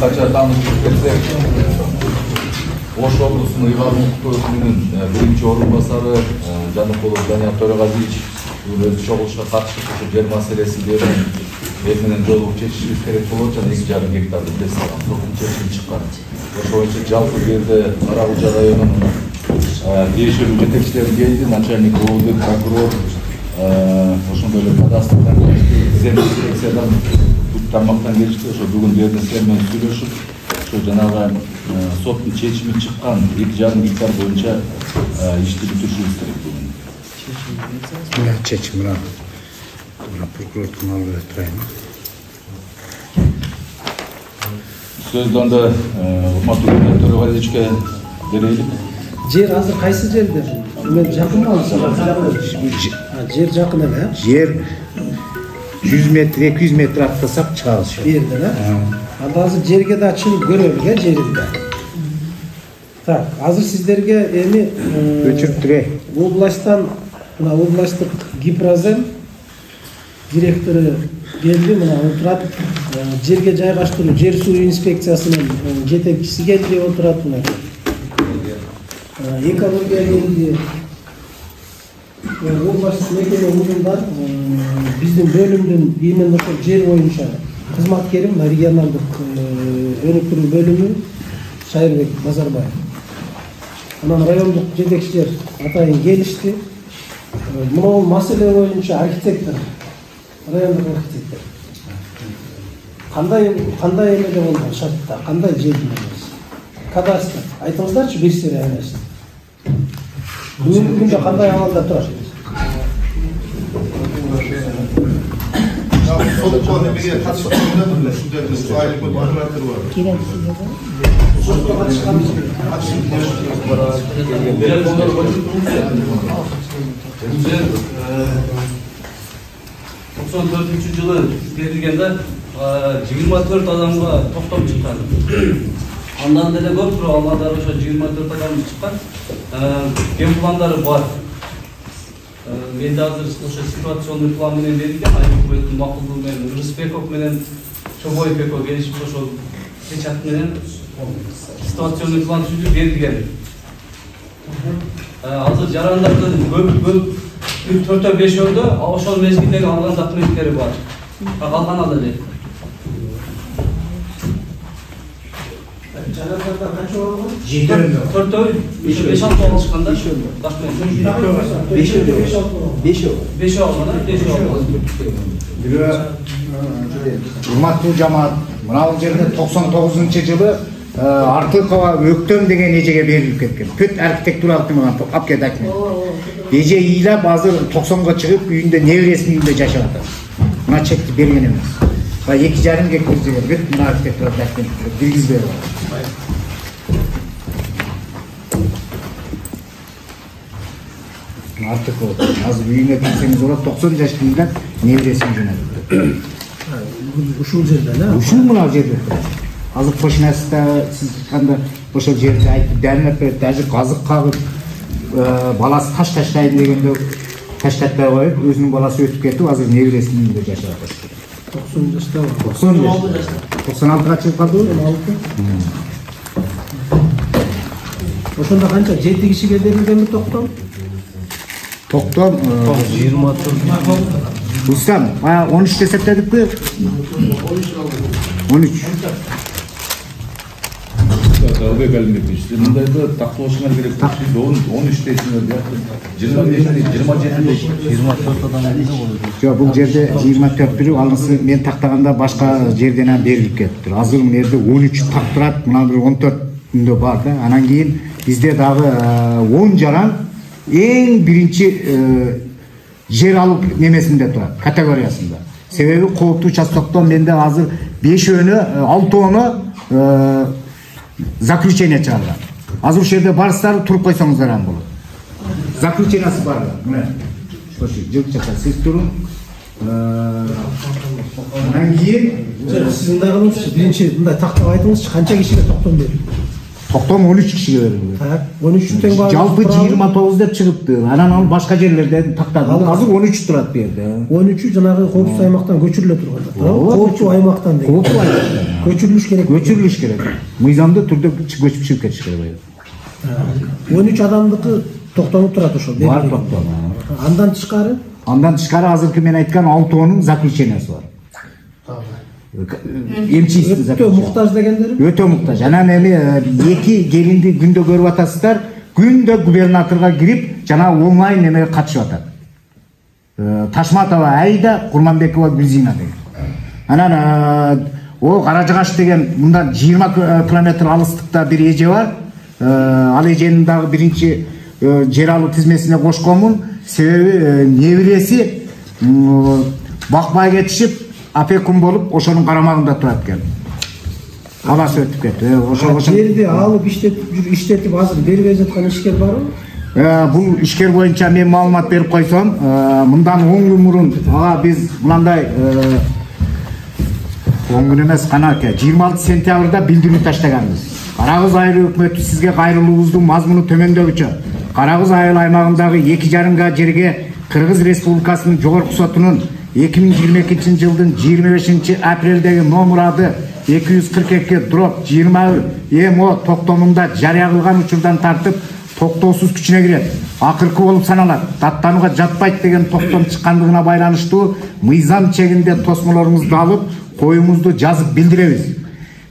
кыскача таанышып берсек, Ош облусунун Ыйгар өлкөсүнүн биринчи орун басары Жаныкулов Данияр Төрөгазиевич өз чогулушка катышып ошо жер маселесинде эл менен жолугуп чечишибиз керек болот жана 2,5 гектарды бес чечим чыккан. Ошо боюнча жалпы бул жерде Кара-Кулча районунун тиешелүү жетекчилери келди, начальник ООД, прокурор, ошондой эле кадастрдан келишти, инспекциядан бүт тармактан келишти. Ошо бүгүн бул жерде сиздер менен сүйлөшүп, ошо жанагы соттун чечими чыккан 2,5 гектар боюнча ишти бүтүрүшүбүз керек бүгүн. Чечим мына прокурордун алдында турайын. Сөздү анда урматтуу Төрөгазиевичке берели. Жер азыр кайсы жерде? Мен жакын алсам. Жер жакын эле. Жер 100 метр, 200 метр аттасак чыгабыз. Берди, да? Анда азыр жерге да чыгып көрөлүк, жеринде. Так, азыр сиздерге эми өчүртүрө. Областтан, мына областтык Гипрозем директору келди, мына отурат. Жерге жайгаштыруу, жер суу инспекциясынын жетекчиси келди, отурат мына. Экология келди. Областтык мекеме муундар биздин бөлүмдүн именно ошол жер боюнча кызматкерим регионалдык өнүктүрүү бөлүмү Шайырбек Назарбаев. Анан райондук жетекчилер атайын келишти. Мына маселе боюнча архитектор, райондук архитектор. Кандай эмеде болгон шартта, кандай жердин эмеси? Кадастр. Айтыңыздарчы бир сире эмесин. Бүгүнкү күндө кандай абалда турат? Жылы берилгенде 24 адамга токтом чыккан. Андан деле көп туруп алгандары ошо 24 адам чыккан. Генпландары бар. Менде азыр ошо ситуационный план менен берилген, айыл макулдугу менен Рыспеков менен Чобоев келишип ошо печат менен ситуационный план түзүп берилген. Азыр жарандардын көп 4-5-өдө ошол мезгилдеги алган документтери бар. Калган эле. Жарандарда канча болгон? 7-4, 5-6 алышканда. 5 Урматтуу жамаат, мына бул жерде 99-жылы Артыкова Өктөм деген эжеге берилип кеткен. Пөт архитектуралык мына алып келди айтты. Эже ыйлап азыр 90га чыгып үйүндө небересинин үйүндө жашап атат. Мына чекти берген эмес. 2,5 гектар жер бүт мына архитектуралык документтер киргизбей бар. Артыкова азыр үйүнө кирсеңиз болот, 90 жаштагы небересин жөнөтүп. Ушул жерде, да? Ушул мына жерде. Азыр кошунасында сиз кандай ошол жерде айтып дәрмеп берди, азыр казык кагып баласы таш таштайын дегенде таштатпай коюп, өзүнүн баласы өтүп кетип, азыр небересинин үйүндө жашап атат. 90 жашта бар. 96 жашта. 96га чыгып калдыбы? 96. Ошондо канча 7 кишиге берилгенби токтом? Токтом 24. Устам, 13 десептедикпи? 13. Албек Алимбекович, мындайды тактоошуңар керек. 13 дейсиңер, 27 Жок, бул жерде 24 бирүү алысы мен тактаганда башка жерден берилип кетиптир. Азыр мына жерде 13 так турат, мына бир 14-күндө бар да. Анан кийин бизде дагы 10 жаран эң биринчи жер алып немесинде турат, категориясында. Себеби кооптуу участоктон менде азыр 5-өнү, 6-өөнү заключение чыгарган. Азыр ушул жерде барсыздар, туруп койсоңуздар ан болот. Заключениясы бар. Мына ошо жылчака сиз турун. Анан кийин сиздин дагы биринчи мындай тактап айтыңызчы, канча кишиге токтом берилди? Токтом 13 кишиге берилди. 13 тең бар. Жалпы 29 деп чыгыптı. Анан ал башка жерлерде тактады. Азыр 13 турат бу жерде. 13 жанагы коопсуз аймактан көчүрүлө турганда. Коопсуз аймактан деген. Коопсуз аймактан. Көчүрүлүш керек. Көчүрүлүш керек. Мыйзамдуу түрдө көчүп чыгып кетиш керек. 13 адамдыкы токтонуп турат ошол. Бар токтом. Андан тышкары? Андан тышкары азыркы мен айткан 6 заключениясы бар. Эмчистик заключение. Өтө муктаж дегендер? Өтө муктаж. Анан эми эки келинди күндө көрүп атасыздар. Күндө губернаторго кирип, жана онлайн немеге катышып атат. Ташматова Айда, Курманбекова Гүлзина деген. Анан о Каражыгаш деген мындан 20 километр алыстыкта бир эже бар. Ал эженин дагы биринчи жер алуу тизмесине кошконмун. Себеби небиреси бакпай кетишип, опекун болуп, ошонун карамагында турат экен. Аласы өтүп кетти. Ошо жерди алып иштетип азыр бербей жаткан ишкер барбы? Бул ишкер боюнча мен маалымат берип койсом, мындан 10 күн мурун биз мындай 10 күн эмес, канаке 26 сентябрда билдирүү таштаганбыз. Карагыз айыл өкмөтү сизге кайрылуубуздун мазмуну төмөндөгүчө. Карагыз айыл аймагындагы 2,5 га жерге Кыргыз Республикасынын жогорку сотунун 2022 жылдын 25 апрелдеги номурады 242/20 ЭМО токтомунда жарыя кылган учурдан тартып токтоосуз күчүнө кирет. Акыркы болуп саналат. Даттанууга жатпайт деген токтом чыккандыгына байланыштуу мыйзам чегинде тосмолоруңузду алып, коюңузду жазып билдиребиз.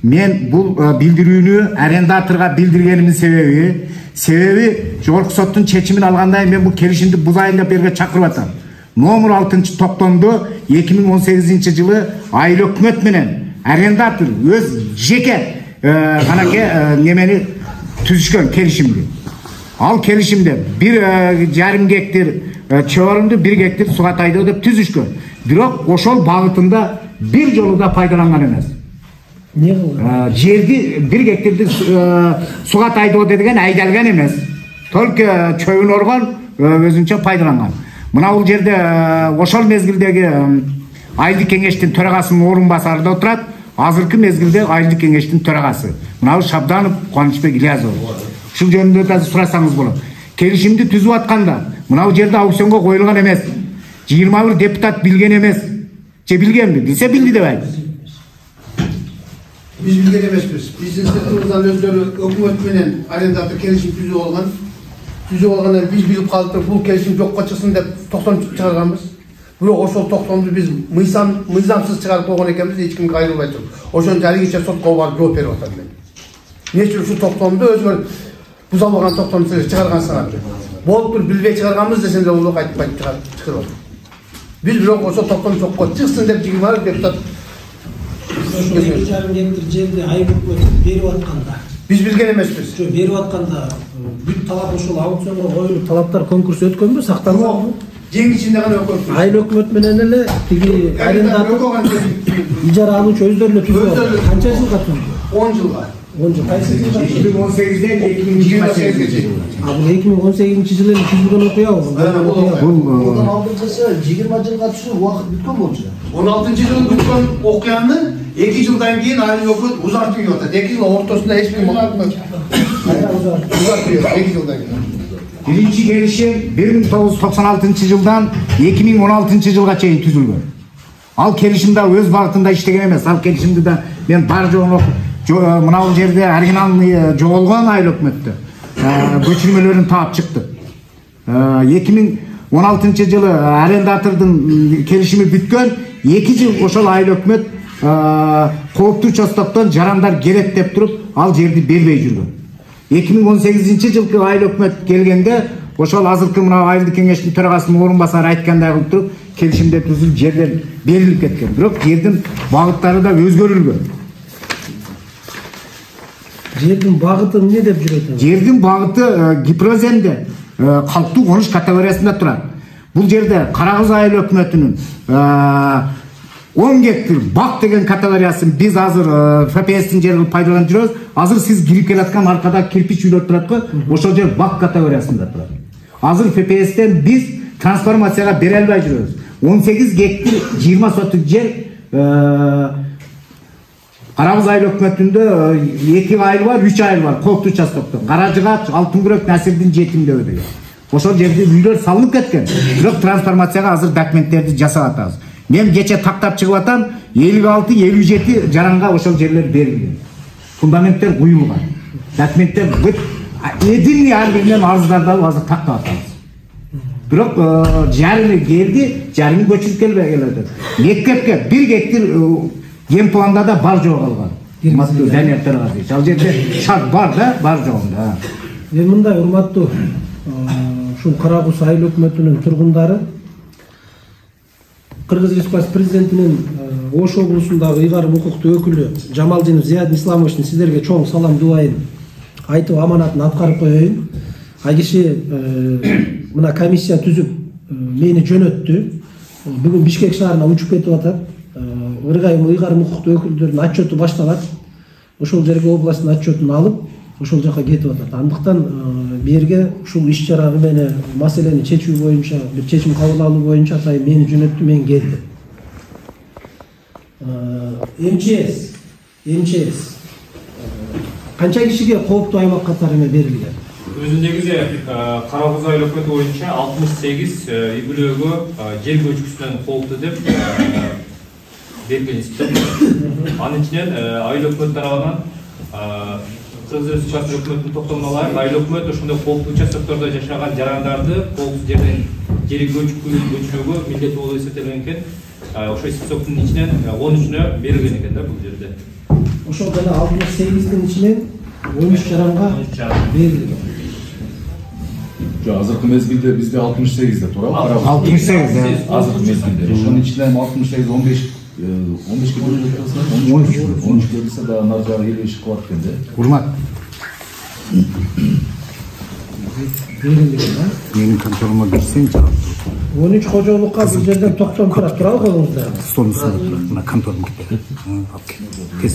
Мен бул билдирүүнү арендаторго билдиргенимдин себеби жогорку соттун чечимин алгандай мен бул келишимди бузайын деп берге чакырып атам. Номер 6 токтомдо 2018 жылы айыл өкмөт менен арендатор өз жеке канаке немени түзүшкөн келишимди. Ал келишимде 1,5 гектар чөбөрүмдү 1 гектар сугатайды деп түзүшкөн. Бирок ошол багытында бир жолу да пайдаланган эмес. Жерди 1 гектарды сугатайды деген айдалган эмес. Только чөбүн оргон өзүнчө пайдаланган. Мына бул жерде ошол мезгилдеги айылдык кеңештин төрагасынын орун басарында отурат. Азыркы мезгилде айылдык кеңештин төрагасы. Мына Шабданов Кубанычбек Ильязов. Ушул жөнүндө да сурасаңыз болот. Келишимди түзүп атканда мына бул жерде аукционго коюлган эмес. 21 депутат билген эмес. Же билгенби? Билсе билди деп айт. Biz bilgen emesmiz. Bizim sırtımızdan özleri hükümet menен arendatör kelişim tüzüp olgan. Tüzüp olgandan biz bilip kaldık. Bu kelişim jokka çıksın dep toktom çıkarganбыз. Bирок ошол токтомду биз мыйзамсыз чыгарып койгон экенбиз, эч ким кайрылбай туруп. Ошону жарыгыча сотко барып жооп берип атам мен. Эмне үчүн ушул токтомду өзүңөр бузалбаган токтомду чыгаргансыңар? Болуп туруп билбей чыгарганбыз десем да улук айтпай чыгарып. Биз бирок ошол токтом жокко чыксын деп 20 депутат 2,5 гектар жерди айыл өкмөтү берип атканда. Биз билген эмеспиз. Жок, берип атканда бүт талап ошол аукционго коюлуп, талаптар конкурс өткөнбү, сакталганбы? Жең ичинде гана өкмөт. Айыл өкмөт менен эле тиги арендатор ижара алуучу өздөрү эле түзүп. Канча жылга түздү? 10 жылга. 10 жыл. Кайсы жылга? 2018ден 2028 жылга. Бул 2018 жылы түзүлгөн окуябы? Бул алдыңкысы 20 жылга түшүп убакыт бүткөн болчу. 16 жылы бүткөн окуяны 2 жылдан кийин айыл өкмөт узартып атат. 2 жыл ортосунда эч ким узартып 2 жылдан кийин. Birinci kelişim 1996 жылдан 2016 жылга чейин түзүлгөн. Ал келишимде өз багытында иштеген эмес. Ал келишимди да мен бар жоон мына бул жерде оригиналный жоголгон айыл өкмөттө көчүрмөлөрүн таап чыкты. 2016 жылы арендатордун келишими бүткөн, 2 жыл ошол айыл өкмөт кооптуу чостоктон жарандар келет деп туруп ал жерди бербей жүргөн. 2018 жылкы айыл өкмөт келгенде ошол азыркы мына айылдык кеңештин төрагасынын орун басары айткандай кылып туруп келишимде түзүлүп жерлер берилип кеткен. Бирок жердин багыттары да өзгөрүлгөн. Жердин багыты эмне деп жүрөт? Жердин багыты гипроземде калктуу конуш категориясында турат. Бул жерде Карагыз айыл өкмөтүнүн 10 гектар бак деген категориясын биз азыр ФПСтин жерин пайдаланып жүрөбүз. Азыр сиз кирип келаткан аркада кирпич үйлөр турат го, ошол жер бак категориясында турат. Азыр ФПСтен биз трансформацияга бере албай жүрөбүз. 18 гектар 20 соток жер Карагыз айыл өкмөтүндө 2 айыл бар, 3 айыл бар, Колту участоктон. Каражыгач, Алтынкүрөк, Насирдин жетимдеби деген. Ошол жерде үйлөр салынып кеткен. Бирок трансформацияга азыр документтерди жасап атабыз. Мен кече тактап чыгып атам, 56-57 жаранга ошол жерлер берилген. Фундаменттер куюлган. Документтер бүт эдинли ар биринен арыздарды алып азыр тактап атабыз. Бирок жарымы келди, жарымы көчүрүп келбей. Мектепке 1 гектар ген планда да бар жок калган. Урматтуу Данияр Төрөгазиевич, ал жерде шарт бар да, бар жогунда. Мен мындай урматтуу ушул Карагуз айыл өкмөтүнүн тургундары Кыргыз Республикасы президентинин Ош облусундагы ыйгарым укуктуу өкүлү Жамалдинов Зиядин Исламовичтин сиздерге чоң салам дубайын айтып аманатын аткарып коеюн. Ай киши мына комиссия түзүп мени жөнөттү. Бүгүн Бишкек шаарына учуп кетип атат. Ыйгарым укуктуу өкүлдөрдүн отчету башталат. Ошол жерге областтын отчетун алып, ошол жака кетип атат. Андыктан берге ушул иш чара менен маселени чечүү боюнча, бир чечим кабыл алуу боюнча атайын мени жөнөттү, мен келдим. МЧС канча кишиге кооптуу аймак катары берилген? Өзү негизи Карагуз айыл өкмөтү боюнча 68 үй-бүлөгө жер көчкүсүнөн кооптуу деп берген испит. Анын ичинен айыл өкмөтү тарабынан Кыргыз Республикасы өкмөтүнүн токтомуна ылайык айыл өкмөт ошондой кооптуу участоктордо жашаган жарандарды коопсуз жерден жери көчүрүүгө милдеттүү болуп эсептелген экен. Ошо испиттин ичинен 13-үнө берилген экен да бул жерде. Ошол жана 68-дин ичинен 13 жаранга берилген. Азыркы мезгилде бизде 68 деп турабы? 68 азыркы мезгилде. Ошонун ичинен 68 15 13 берилсе да нар жагы 50 иш кылат экен да. Урмат. Берилген да. Менин конторома кирсең жаап. 13 кожолукка бул жерден токтом турат, турабы колуңузда? Столдун үстүндө мына конторум кетет. Кес.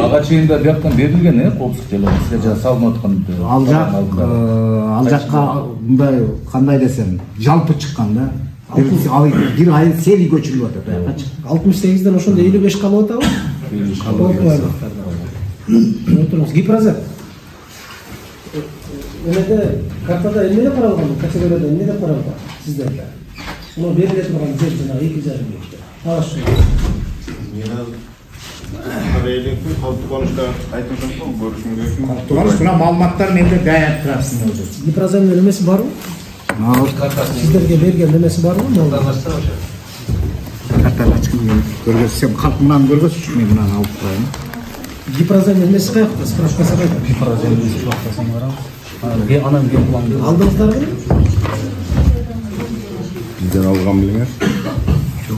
Ага чейин да бияктан берилген, коопсуздук жайлар. Силер салынып аткан. Ал жакка мындай кандай десем, жалпы чыккан да. Бир ай сели көчүрүлүп атат аяка чыкты. 68-ден ошондо 55 калып атабы? Отуруңуз. Гипрозек. Эмеде картада эмне каралган? Категорияда эмне деп каралган сиздерге? Муну бериле турган жер жана 2,5 гектар. Алаш. Мына маалыматтар менде даярып турасың өзү. Гипрозектин эмеси барбы? Сиздерге берген эмеси барбы? Картаны ачкым көргөзсөм, калк мынаны көргөзчү, мен мынаны алып турайын. Гипрозектин эмеси каякта? Справкасы кайда? Гипрозектин справкасын барабыз. Анан ген планды Алдыңыздарбы? Биздер алган белеңер. Жок.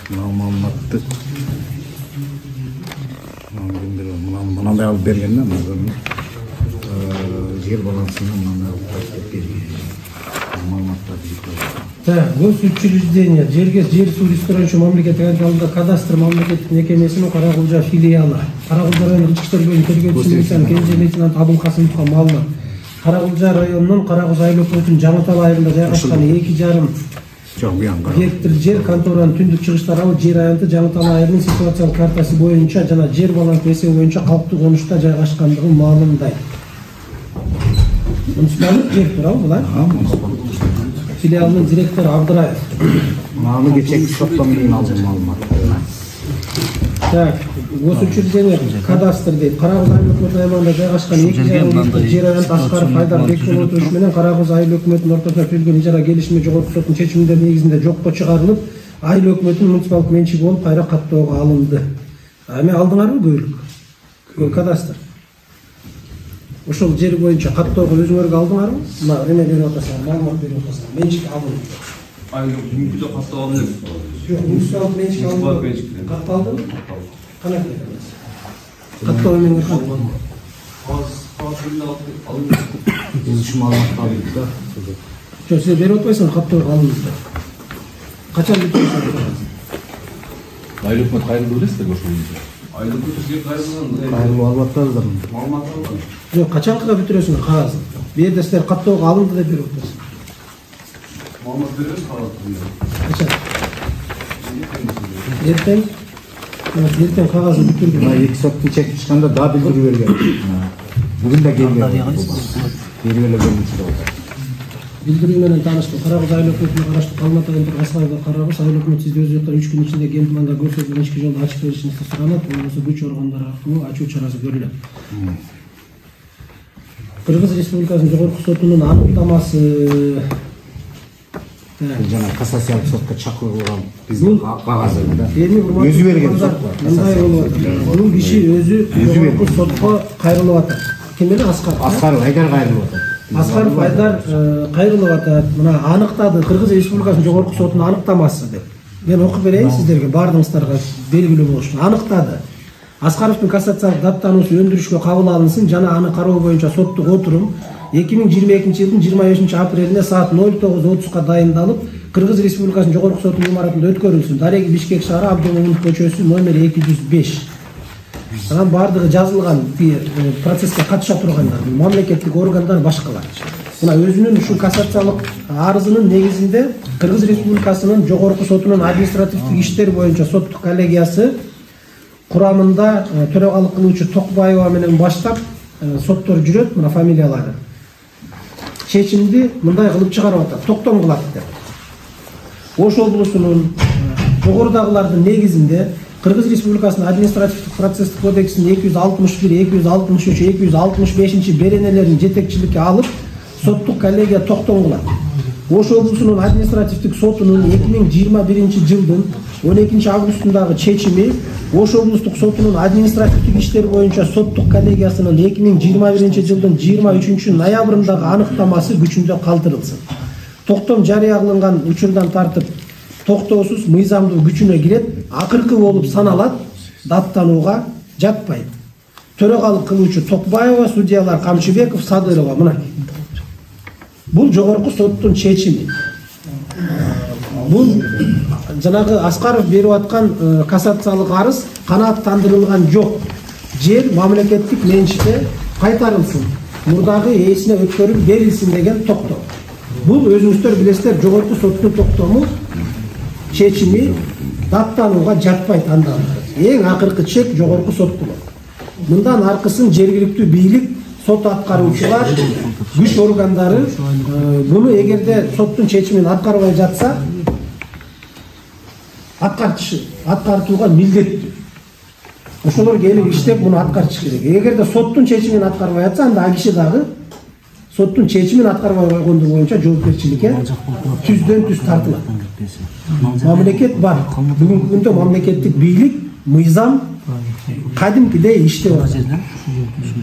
Маалыматты мынандай алып берген да, жер балансына мынандай алып берген маалыматтарды. Так, госучреждение, жер суу ресторанчы мамлекеттик айылда кадастр мамлекеттик мекемесинин Карагулжа филиалы. Карагулжа районунун ички иштер бөлүмүнүн тергөөчүсү Кенже лейтенант Абыл Касымовго маалымат. Карагулжа районунун Карагуз айыл өкмөтүнүн Жаңытал айылында жайгашкан 2,5 гектар жер конторанын түндүк чыгыш тарабы жер аянты Жаңытал айылынын ситуациялык картасы боюнча жана жер балансы эсеби боюнча калктуу конушта жайгашкандыгын маалымдайт. Муниципалдык жер туурабы булар? Филиалынын директору Абдыраев. Маны кечеки соттон кийин алдым маалымат. Так, госучреждение кадастр дейт. Карагуз айыл өкмөтү аймагында жайгашкан 2,5 гектар жер аянты Аскаров Айдар Бекболотович менен Карагуз айыл өкмөтүнүн ортосуна түзүлгөн ижара келишими жогорку соттун чечиминдер негизинде жокко чыгарылып, айыл өкмөтүнүн муниципалдык менчиги болуп кайра каттоого алынды. Эми алдыңарбы көйлүк? Кадастр. Ошол жер боюнча каттоого өзүңөргө алдыңарбы? Мына эме берип атасыңар, маалымат берип атасыңар. Менчик алынды. Айыл каттоо алынды. Жок, муниципалдык менчик алынды. Катталдыбы? Кандай эмес? Каттоо эмне калган? Биз ушул маалыматты алдык да. Жок, сиз берип атпайсыңар, каттоого алынды. Качан бүтөт? Айыл өкмөт кайрылды билесиздерби ошол боюнча? Кайрылып алып атпадым. Жоқ, қачанға бүтүрөсүңөр кагазды? Бу жерде силер каттоого алынды деп берип атасың. Качан? Ертең кагазды бүтүрдүм. Мына 2 соттун чекип чыкканда да билдирүү берген. Бүгүн да келген. Бери эле келди. Билдирүү менен тааныштым. Карагыз айыл өкмөтүнө караштуу Калмат агенттиги Аскаров Карагыз айыл өкмөтү сизди өз жактан 3 күн ичинде ген планда көрсөтүлгөн ички жолду ачык беришиңизди суранат. Болбосо күч органдары аркылуу ачуу чарасы көрүлөт. Кыргыз Республикасынын жогорку сотунун аныктамасы жана кассациялык сотко чакырылган биздин кагазы да. Өзү берген сот бар. Мындай болуп атат. Бул киши өзү жогорку сотко кайрылып атат. Ким эле Аскаров? Аскаров Айдар кайрылып атат. Аскаров Айдар кайрылып атат. Мына аныктады Кыргыз Республикасынын жогорку сотунун аныктамасы деп. Мен окуп берейин сиздерге, бардыгыңыздарга белгилүү болуш үчүн. Аныктады. Аскаровдун кассациялык даттануусу өндүрүшкө кабыл алынсын жана аны кароо боюнча соттук отурум 2022-жылдын 25 апрелине саат 09:30-ка дайындалып, Кыргыз Республикасынын жогорку сотунун имаратында өткөрүлсүн. Дареги Бишкек шаары Абдумомунов көчөсү номер 205. Анан бардыгы жазылган процесске катыша тургандар, мамлекеттик органдар башкалар. Мына өзүнүн ушу кассациялык арызынын негизинде Кыргыз Республикасынын жогорку сотунун административдик иштер боюнча соттук коллегиясы курамында төрагалык кылуучу Токбаева менен баштап соттор жүрөт, мына фамилиялары. Чечимди мындай кылып чыгарып атат, токтом кылат деп. Ош облусунун жогорудагылардын негизинде Кыргыз Республикасынын административдик процесстик кодексинин 261, 263, 265 беренелерин жетекчиликке алып, соттук коллегия токтом кылат. Ош облусунун административдик сотунун 2021 жылдын 12 августундагы чечими Ош облустук сотунун административдик иштер боюнча соттук коллегиясынын 2021 жылдын 23 ноябрындагы аныктамасы күчүндө калтырылсын. Токтом жарыя кылынган учурдан тартып токтоосуз мыйзамдуу күчүнө кирет, акыркы болуп саналат, даттанууга жатпайт. Төрагалык кылуучу Токбаева, судьялар Камчыбеков, Садырова мына. Бул жогорку соттун чечими. Бул жанагы Аскаров берип аткан кассациялык арыз канааттандырылган жок. Жер мамлекеттик менчикке кайтарылсын. Мурдагы ээсине өткөрүп берилсин деген токтом. Бул өзүңүздөр билесиздер, жогорку соттун токтому чечими даттанууга жатпайт андан. Эң акыркы чек жогорку сот болот. Мындан аркысын жергиликтүү бийлик, сот аткаруучулар, күч органдары буну эгерде соттун чечимин аткарбай жатса, аткартууга милдеттүү. Ошолор келип иштеп муну аткарыш керек. Эгерде соттун чечимин аткарбай жатса, анда ал киши дагы соттун чечимин аткарбай койгондор боюнча жоопкерчиликке түздөн түз тартылат. Мамлекет бар. Бүгүнкү күндө мамлекеттик бийлик, мыйзам кадимкидей иштеп атат.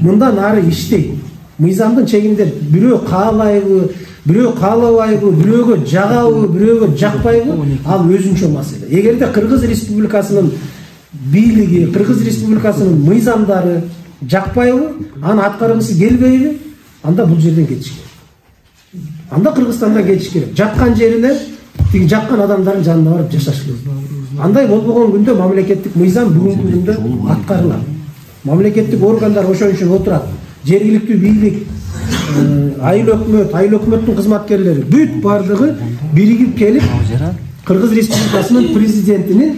Мындан ары иштейт. Мыйзамдын чегинде бирөө каалайбы, бирөө каалабайбы, бирөөгө жагабы, бирөөгө жакпайбы, ал өзүнчө маселе. Эгерде Кыргыз Республикасынын бийлиги, Кыргыз Республикасынын мыйзамдары жакпайбы, аны аткаргысы келбейби, анда бул жерден кетиш керек. Анда Кыргызстандан кетиш керек. Жаккан жерине тиги жаккан адамдардын жанына барып жашаш керек. Андай болбогон күндө мамлекеттик мыйзам бүгүнкү күндө аткарылат. Мамлекеттик органдар ошон үчүн отурат. Жергиликтүү бийлик, айыл өкмөттүн кызматкерлери бүт бардыгы биригип келип Кыргыз Республикасынын президентинин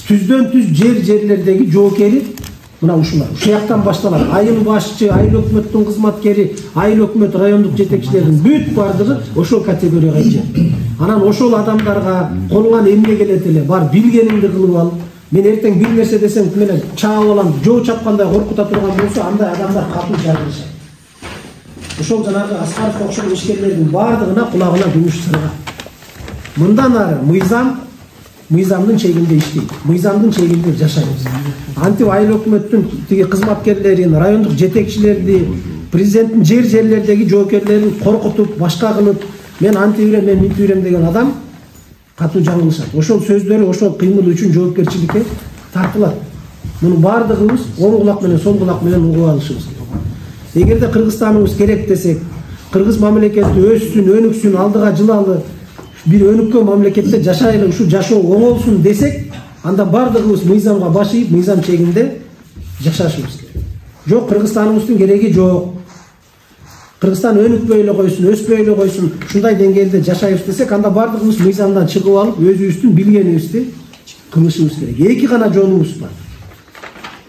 түздөн түз жерлердеги жоокери мына ушулар. Ушул жактан башталат. Айыл башчы, айыл өкмөттүн кызматкери, айыл өкмөт райондук жетекчилердин бүт бардыгы ошол категорияга кирет. Анан ошол адамдарга колуңан эмне келет эле, бар билгениңди кылып ал. Мен эртең бир нерсе десем, менен чаап алам, жоо чапкандай коркута турган болсо, андай адамдар катуу жагылышат. Ошол жанагы Аскаровго окшогон ишкерлердин бардыгына кулагына күмүш сырга. Мындан ары мыйзамдын чегинде иштейт, мыйзамдын чегинде жашайбыз. Антип айыл өкмөттүн тиги кызматкерлерин, райондук жетекчилерди, президенттин жерлердеги жоокерлерин коркутуп, башка кылып, мен антибирем, мен мынтибирем деген адам катуу жаңылышат. Ошол сөздөрү, ошол кыймылы үчүн жоопкерчиликке тартылат. Муну бардыгыбыз оң кулак менен сол кулак менен угуп алышыбыз керек. Эгерде Кыргызстаныбыз керек десек, Кыргыз мамлекети өссүн, өнүксүн, алдыга жылалы, бир өнүккөн мамлекетте жашайлы, ушу жашоо оңолсун десек, анда бардыгыбыз мыйзамга баш ийип, мыйзам чегинде жашашыбыз керек. Жок, Кыргызстаныбыздын кереги жок. Кыргызстан өнүкпөй эле койсун, өспөй эле койсун, ушундай деңгээлде жашайбыз десек, анда бардыгыбыз мыйзамдан чыгып алып, өзүбүздүн билгенибизди кылышыбыз керек. Эки гана жолубуз бар.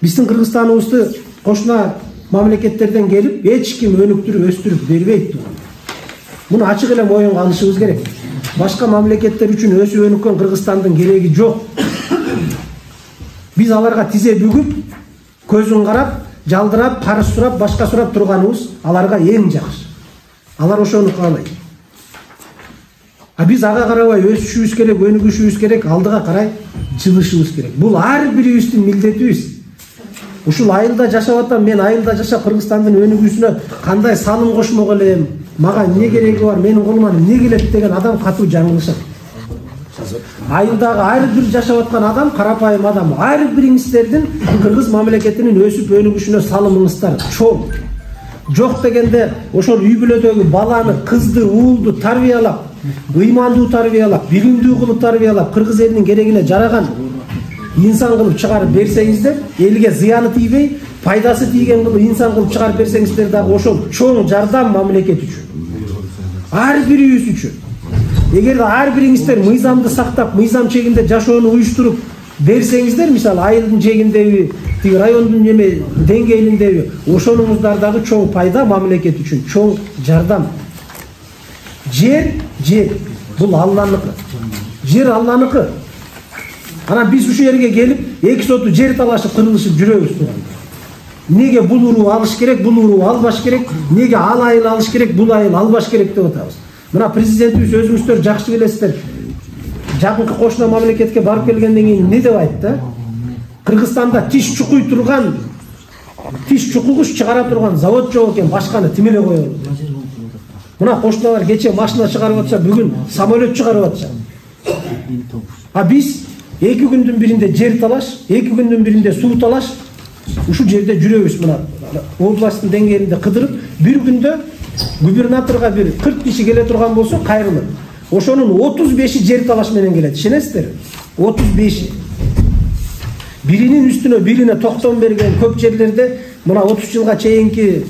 Биздин Кыргызстаныбызды кошуна мамлекеттерден келип, эч ким өнүктүрүп, өстүрүп бербейт. Муну ачык эле моюнга алышыбыз керек. Башка мамлекеттер үчүн өсүп өнүккөн Кыргызстандын кереги жок. Биз аларга тизе бүгүп, көзүн карап, жалдырап, карыз сурап, башка сурап турганыбыз аларга эң жакшы. Алар ошону каалайт. А биз ага карабай өсүшүбүз керек, өнүгүшүбүз керек, алдыга карай жылышыбыз керек. Бул ар бирибиздин милдетибиз. Ушул айылда жашап атам, мен айылда жашап Кыргызстандын өнүгүүсүнө кандай салым кошмок элем, мага эмне кереги бар, менин колуман эмне келет деген адам катуу жаңылышат. Айылдагы ар бир жашап аткан адам карапайым адам. Ар бириңиздердин кыргыз мамлекетинин өсүп өнүгүшүнө салымыңыздар чоң. Жок дегенде ошол үй бүлөдөгү баланы, кызды, уулду тарбиялап, ыймандуу тарбиялап, билимдүү кылып тарбиялап, кыргыз элинин керегине жараган инсан кылып чыгарып берсеңиздер, элге зыяны тийбей, пайдасы тийген кылып инсан кылып чыгарып берсеңиздер дагы ошол чоң жардам мамлекет үчүн. Ар бирибиз үчүн. Эгерде ар бириңиздер мыйзамды сактап, мыйзам чегинде жашоону уюштуруп берсеңиздер, мисалы айылдын жегиндеби, тиги райондун неме деңгээлиндеби, ошонуңуздар дагы чоң пайда мамлекет үчүн, чоң жардам. Жер бул Алланыкы. Жер Алланыкы. Анан биз ушул жерге келип, эки соту жер талашып, кырылышып жүрөбүз турганда. Неге бул уруу алыш керек, бул уруу албаш керек, неге ал айыл алыш керек, бул айыл албаш керек деп атабыз. Мына президентибиз өзүңүздөр жакшы билесиздер. Жакынкы кошуна мамлекетке барып келгенден кийин эмне деп айтты? Кыргызстанда тиш чукуй турган, тиш чукугуч чыгара турган завод жок экен, башканы тим эле коелу. Мына кошуналар кече машина чыгарып атса, бүгүн самолет чыгарып атса. А биз 2 күндүн биринде жер талаш, 2 күндүн биринде суу талаш, ушул жерде жүрөбүз. Мына областтын деңгээлинде кыдырып, бир күндө губернаторга бир 40 киши келе турган болсо кайрылып. Ошонун 35-и жер талаш менен келет. Ишенесиздер? 35-и. Биринин үстүнө бирине токтом берген көп жерлерде мына 30 жылга чейинки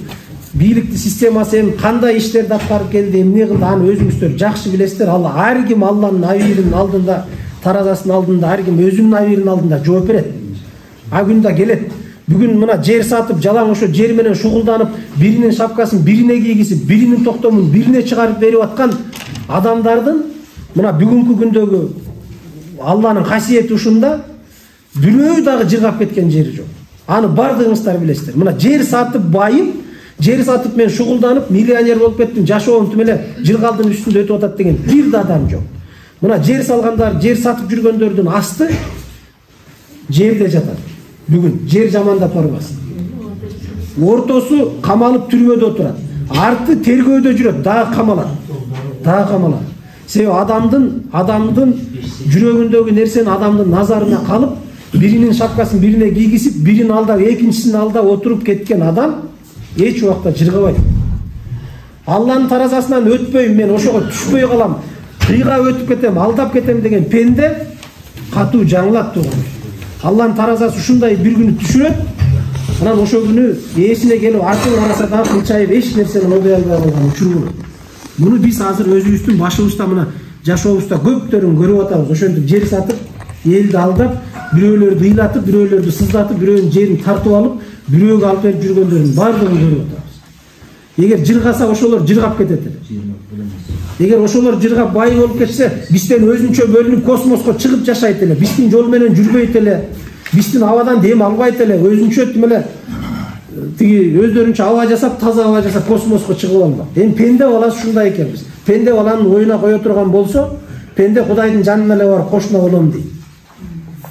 бийликти системасы эми кандай иштерди аткарып келди, эмне кылды, аны өзүңүздөр жакшы билесиздер. Ал ар ким Алланын абийиринин алдында, таразасынын алдында, ар ким өзүнүн абийиринин алдында жооп берет. А күндө келет. Бүгүн мына жер сатып, жалаң ошо жер менен шугулданып, биринин шапкасын бирине кийгизип, биринин токтомун бирине чыгарып берип аткан адамдардын мына бүгүнкү күндөгү Алланын касиети ушунда, бирөө дагы жыргап кеткен жери жок. Аны бардыгыңыздар билесиздер. Мына жер сатып байып, жер сатып мен шугулданып, миллионер болуп кеттим, жашоом тим эле жыргалдын үстүндө өтүп атат деген бир да адам жок. Мына жер салгандар, жер сатып жүргөндөрдүн асты жерде жатат. Бүгүн жер жамандап барбасын. Ортосу камалып түрмөдө отурат. Арты тергөөдө жүрөт, дагы камалат. Дагы камалат. Себеби адамдын жүрөгүндөгү нерсени адамдын назарына калып, биринин шапкасын бирине кийгизип, бирин алдап, экинчисинин алдап отуруп кеткен адам эч убакта жыргабайт. Алланын таразасынан өтпөйм, мен ошого түшпөй калам, кыйга өтүп кетем, алдап кетем деген пенде катуу жаңылат турган. Алланын таразасы ушундай бир күнү түшүрөт, анан ошол күнү ээсине келип артын караса дагы кылчайып эч нерсени ойдой албай калган учур болот. Муну биз азыр өзүбүздүн башыбызда мына жашообузда көптөрүн көрүп атабыз. Ошентип жер сатып, элди алдап, бирөөлөрдү ыйлатып, бирөөлөрдү сыздатып, бирөөнүн жерин тартып алып, бирөөгө алып берип жүргөндөрдүн баардыгын көрүп атабыз. Эгер жыргаса ошолор жыргап кетет эле. Эгер ошолор жыргап бай болуп кетсе, бизден өзүнчө бөлүнүп космоско чыгып жашайт эле, биздин жол менен жүрбөйт эле, биздин абадан дем албайт эле, өзүнчө тим эле тиги өздөрүнчө аба жасап, таза аба жасап космоско чыгып албак. Эми пенде баласы ушундай экенбиз. Пенде баланын оюна кое турган болсо, пенде Кудайдын жанына эле барып кошуна болом дейт.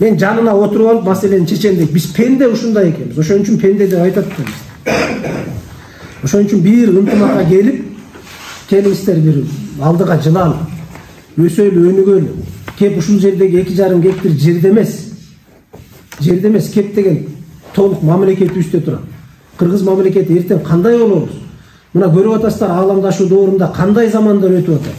Мен жанына отуруп алып маселени чечем дейт. Биз пенде ушундай экенбиз. Ошон үчүн пенде деп айтат экенбиз. Ошон үчүн бир ынтымакка келип, келиңиздер бир алдыга жылалы, өсөлү, өнүгөлү. Кеп ушул жердеги 2,5 гектар жерде эмес, кеп деген толук мамлекетибизде турат. Кыргыз мамлекети эртең кандай болобуз? Мына көрүп атасыздар, ааламдашуу доорунда кандай замандар өтүп атат.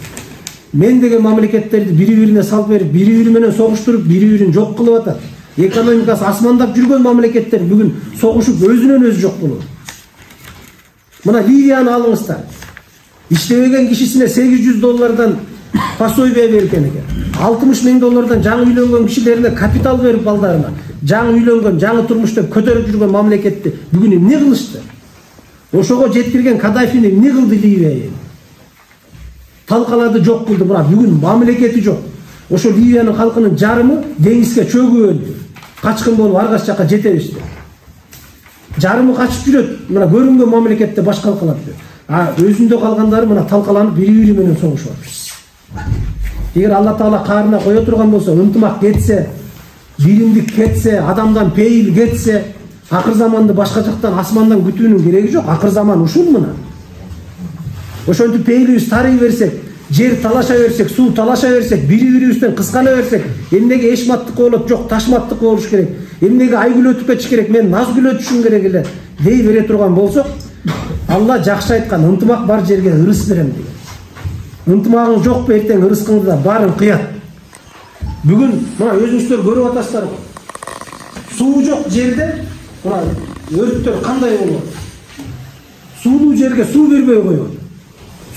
Мен деген мамлекеттерди бири-бирине салып берип, бири-бири менен согуштуруп, бири-бирин жок кылып атат. Экономикасы асмандап жүргөн мамлекеттер бүгүн согушуп өзүнөн өзү жок болот. Мына Ливияны алыңыздар. İşlevegen kişisine $800 пособие берген екен. $60.000 жаңы үйлөнгөн кишилерине капитал берип балдарына, жаңы үйлөнгөн, жаңы турмушта көтөрүп жүргөн мамлекетти бүгүн эмне кылышты? Ошого жеткирген Каддафини эмне кылды Ливия? Талкалады, жок кылды, бирок бүгүн мамлекети жок. Ошо Ливиянын халкынын жарымы деңизге чөгүп өлдү. Качкын болуп ар кайсы жакка жете беришти. Жарымы качып жүрөт. Мына көрүнгөн мамлекетте баш калкалап жүрөт. Өзүндө калгандары мына талкаланып бири-бири менен согушуп атат. Эгер Алла Таала каарына кое турган болсо, ынтымак кетсе, биримдик кетсе, адамдан пейил кетсе, акыр заманды башка жактан асмандан күтүүнүн кереги жок. Акыр заман ушул мына. Ошентип пейилибиз тарый берсек, жер талаша берсек, суу талаша берсек, бири-бирибизден кыскана берсек, эмнеге эшматтык болот, жок ташматтык болуш керек, эмнеге айгүл өтүп кетиш керек, мен назгүл өтүшүм керек эле дей бере турган болсок, Алла жакшы айткан, ынтымак бар жерге ырыс берем деген. Ынтымагың жокпу, эртең ырыскыңды да баарын кыят. Бүгүн мына өзүңүздөр көрүп атасыздар. Суу жок жерде мына өрттөр кандай болот? Суулуу жерге суу бербей коет.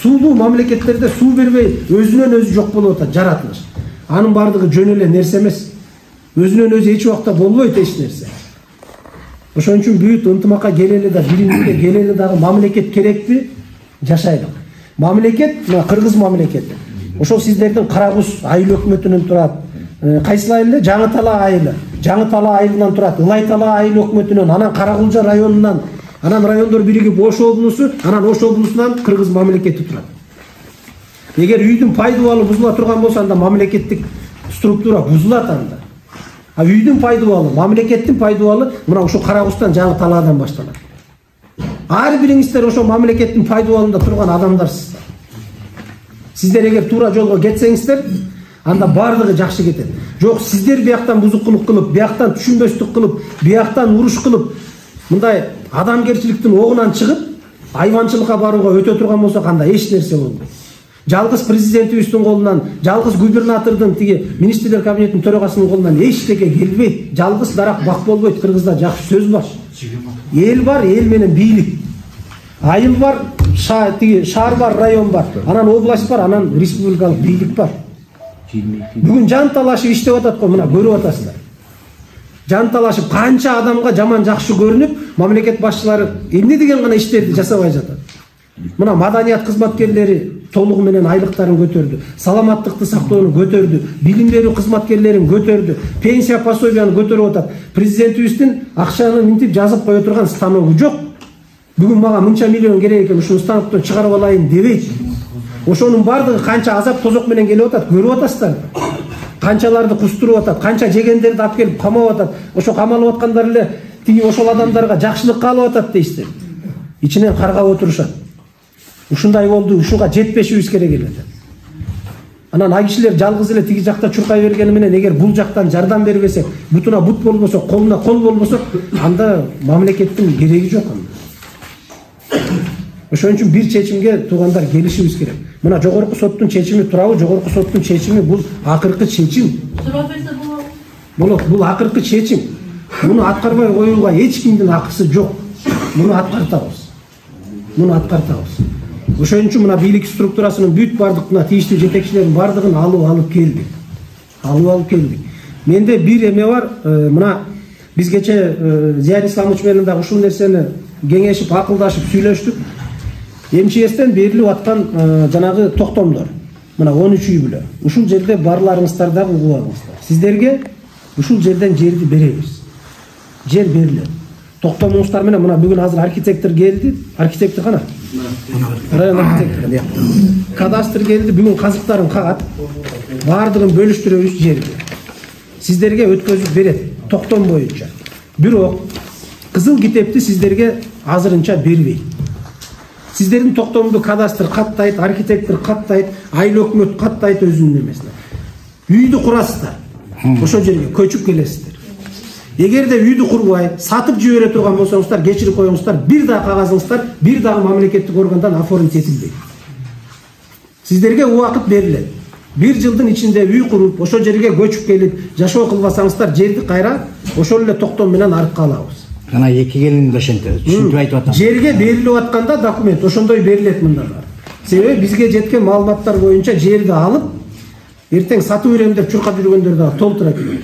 Суулуу мамлекеттерде суу бербей өзүнөн өзү жок болуп атат жаратылыш. Анын бардыгы жөн эле нерсе эмес. Өзүнөн өзү эч убакта болбойт эч нерсе. Ошон үчүн бүт ынтымакка келели да, биримдикке келели дагы мамлекет керекпи? Жашайлык. Мамлекет, мына кыргыз мамлекети. Ошол сиздердин Каракуз айыл өкмөтүнөн турат. Кайсыл айыл эле? Жаңы Тала айылы. Жаңы Тала айылынан турат. Ылай Тала айыл өкмөтүнөн, анан Каракулжа районунан, анан райондор биригип Ош облусу, анан Ош облусунан кыргыз мамлекети турат. Эгер үйдүн пайдубалы бузула турган болсо, анда мамлекеттик структура бузулат анда. Үйдүн пайдубалы, мамлекеттин пайдубалы мына ошо Каракуздан, Жаңы Талаадан башталат. Ар бириңиздер ошо мамлекеттин пайдубалында турган адамдарсыздар. Сиздер эгер туура жолго кетсеңиздер, анда бардыгы жакшы кетет. Жок, сиздер бияктан бузукулук кылып, бияктан түшүнбөстүк кылып, бияктан уруш кылып, мындай адамгерчиликтин огунан чыгып, айванчылыкка барууга өтө турган болсок, анда эч нерсе болбойт. Жалгыз президентибиздин колунан, жалгыз губернатордун тиги министрлер кабинетинин төрагасынын колунан эчтеке келбейт. Жалгыз дарак бак болбойт. Кыргызда жакшы сөз бар. Эл бар, эл менен бийлик. Айыл бар, шаар бар, район бар. Анан область бар, анан республикалык бийлик бар. Бүгүн жан талашып иштеп атат го, мына көрүп атасыздар. Жан талашып канча адамга жаман жакшы көрүнүп, мамлекет башчылары эмне деген гана иштерди жасабай жатат. Мына маданият кызматкерлери толугу менен айлыктарын көтөрдү, саламаттыкты сактоону көтөрдү, билим берүү кызматкерлерин көтөрдү, пенсия пособияны көтөрүп атат. Президентибиздин акчаны минтип жазып кое турган станогу жок. Бүгүн мага мынча миллион керек экен, ушул станоктон чыгарып алайын дебейт. Ошонун бардыгы канча азап тозок менен келип атат, көрүп атасыздар. Канчаларды кустуруп атат, канча жегендерди алып келип камап атат. Ошо камалып аткандар эле тиги ошол адамдарга жакшылык каалап атат дейсиздер. Ичинен каргап отурушат. Ушундай болду, ушуга жетпешибиз керек эле. Анан ай кишилер жалгыз эле тиги жакта чуркай бергени менен, эгер бул жактан жардам бербесек, бутуна бут болбосо, колуна кол болбосо, анда мамлекеттин кереги жок анда. Ошон үчүн бир чечимге туугандар келишибиз керек. Мына жогорку соттун чечими турабы? Жогорку соттун чечими бул акыркы чечим. Сурап берсе болот. Бул акыркы чечим. Муну аткарбай коюуга эч кимдин акысы жок. Муну аткартабыз. Ошон үчүн мына бийлик структурасынын бүт бардыгына тийиштүү жетекчилердин бардыгын алып келдик. Менде бир эме бар, мына биз кече Зиян Исламович менен дагы ушул нерсени кеңешип, акылдашып сүйлөштүк. МЧСтен берилип аткан жанагы токтомдор. Мына 13 үй бүлө. Ушул жерде барларыңыздар дагы угуп алыңыздар. Сиздерге ушул жерден жерди беребиз. Жер берилет. Токтомуңуздар менен мына бүгүн азыр архитектор келди. Архитектор кана? Район архитектор. Кадастр келди, бүгүн казыктарын кагат. Бардыгын бөлүштүрөбүз жерди. Сиздерге өткөзүп берет токтом боюнча. Бирок кызыл китепти сиздерге азырынча бербейт. Сиздердин токтомду кадастр каттайт, архитектор каттайт, айыл өкмөт каттайт өзүнүн эмесине. Үйдү курасыздар. Ошол жерге көчүп келесиздер. Эгерде үйдү курбай, сатып жибере турган болсоңуздар, кечирип коюңуздар, бир дагы кагазыңыздар, бир дагы мамлекеттик органдан оформить этилбейт. Сиздерге убакыт берилет. 1 жылдын ичинде үй куруп, ошол жерге көчүп келип жашоо кылбасаңыздар, жерди кайра ошол эле токтом менен арып калабыз. Жана эки келин да ошентип түшүнтүп айтып атам. Жерге берилип атканда документ ошондой берилет мындай. Себеби бизге жеткен маалыматтар боюнча жерди алып, эртең сатып берем деп чуркап жүргөндөр да толтура келет.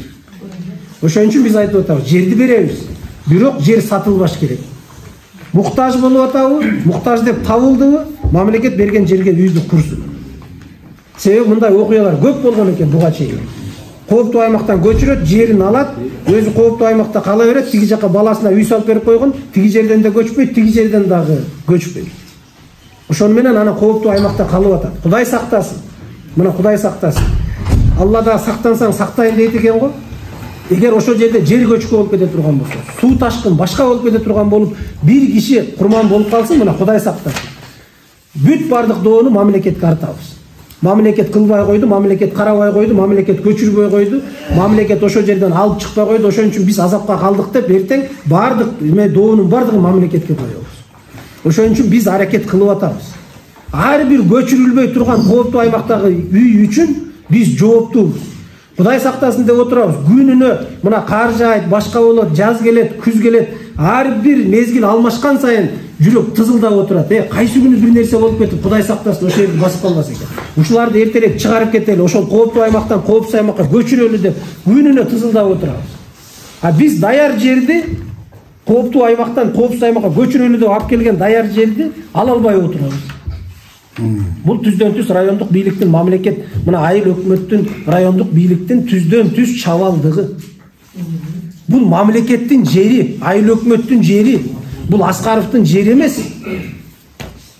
Ошон үчүн биз айтып атабыз, жерди беребиз, бирок жер сатылбаш керек. Муктаж болуп атабы, муктаж деп табылдыбы, мамлекет берген жерге үйдү курсун. Себеби мындай окуялар көп болгон экен буга чейин. Кооптуу аймактан көчүрөт, жерин алат, өзү кооптуу аймакта кала берет, тиги жака баласына үй салып берип койгон, тиги жерден да көчпөйт, тиги жерден дагы көчпөйт. Ошону менен ана кооптуу аймакта калып атат. Кудай сактасын. Мына Кудай сактасын. Алла да сактансаң сактайын дейт экен го. Эгер ошол жерде жер көчкү болуп кете турган болсо, суу ташкын башка болуп кете турган болуп, бир киши курман болуп калсын, мына Кудай сактасын. Бүт бардык доону мамлекетке артабыз. Мамлекет кылбай койду, мамлекет карабай койду, мамлекет көчүрбөй койду, мамлекет ошол жерден алып чыкпай койду. Ошон үчүн биз азапка калдык деп эртең бардык доонун бардыгын мамлекетке коебуз. Ошон үчүн биз аракет кылып атабыз. Ар бир көчүрүлбөй турган кооптуу аймактагы үй үчүн биз жооптуубуз. Кудай сактасын деп отурабыз. Күнүнө мына кар жаайт, башка болот, жаз келет, күз келет. Ар бир мезгил алмашкан сайын жүрөк тызылдап отурат. Кайсы күнү бир нерсе болуп кетип, Кудай сактасын, ошол жерди басып калбаса экен. Ушуларды эртерээк чыгарып кетели, ошол кооптуу аймактан коопсуз аймакка көчүрөлү деп күнүнө тызылдап отурабыз. А биз даяр жерди кооптуу аймактан коопсуз аймакка көчүрөлү деп алып келген даяр жерди ала албай отурабыз. Бул түздөн түз райондук бийликтин, мамлекет мына айыл өкмөттүн, райондук бийликтин түздөн түз чабалдыгы. Бул мамлекеттин жери, айыл өкмөттүн жери. Бул Аскаровдун жери эмес.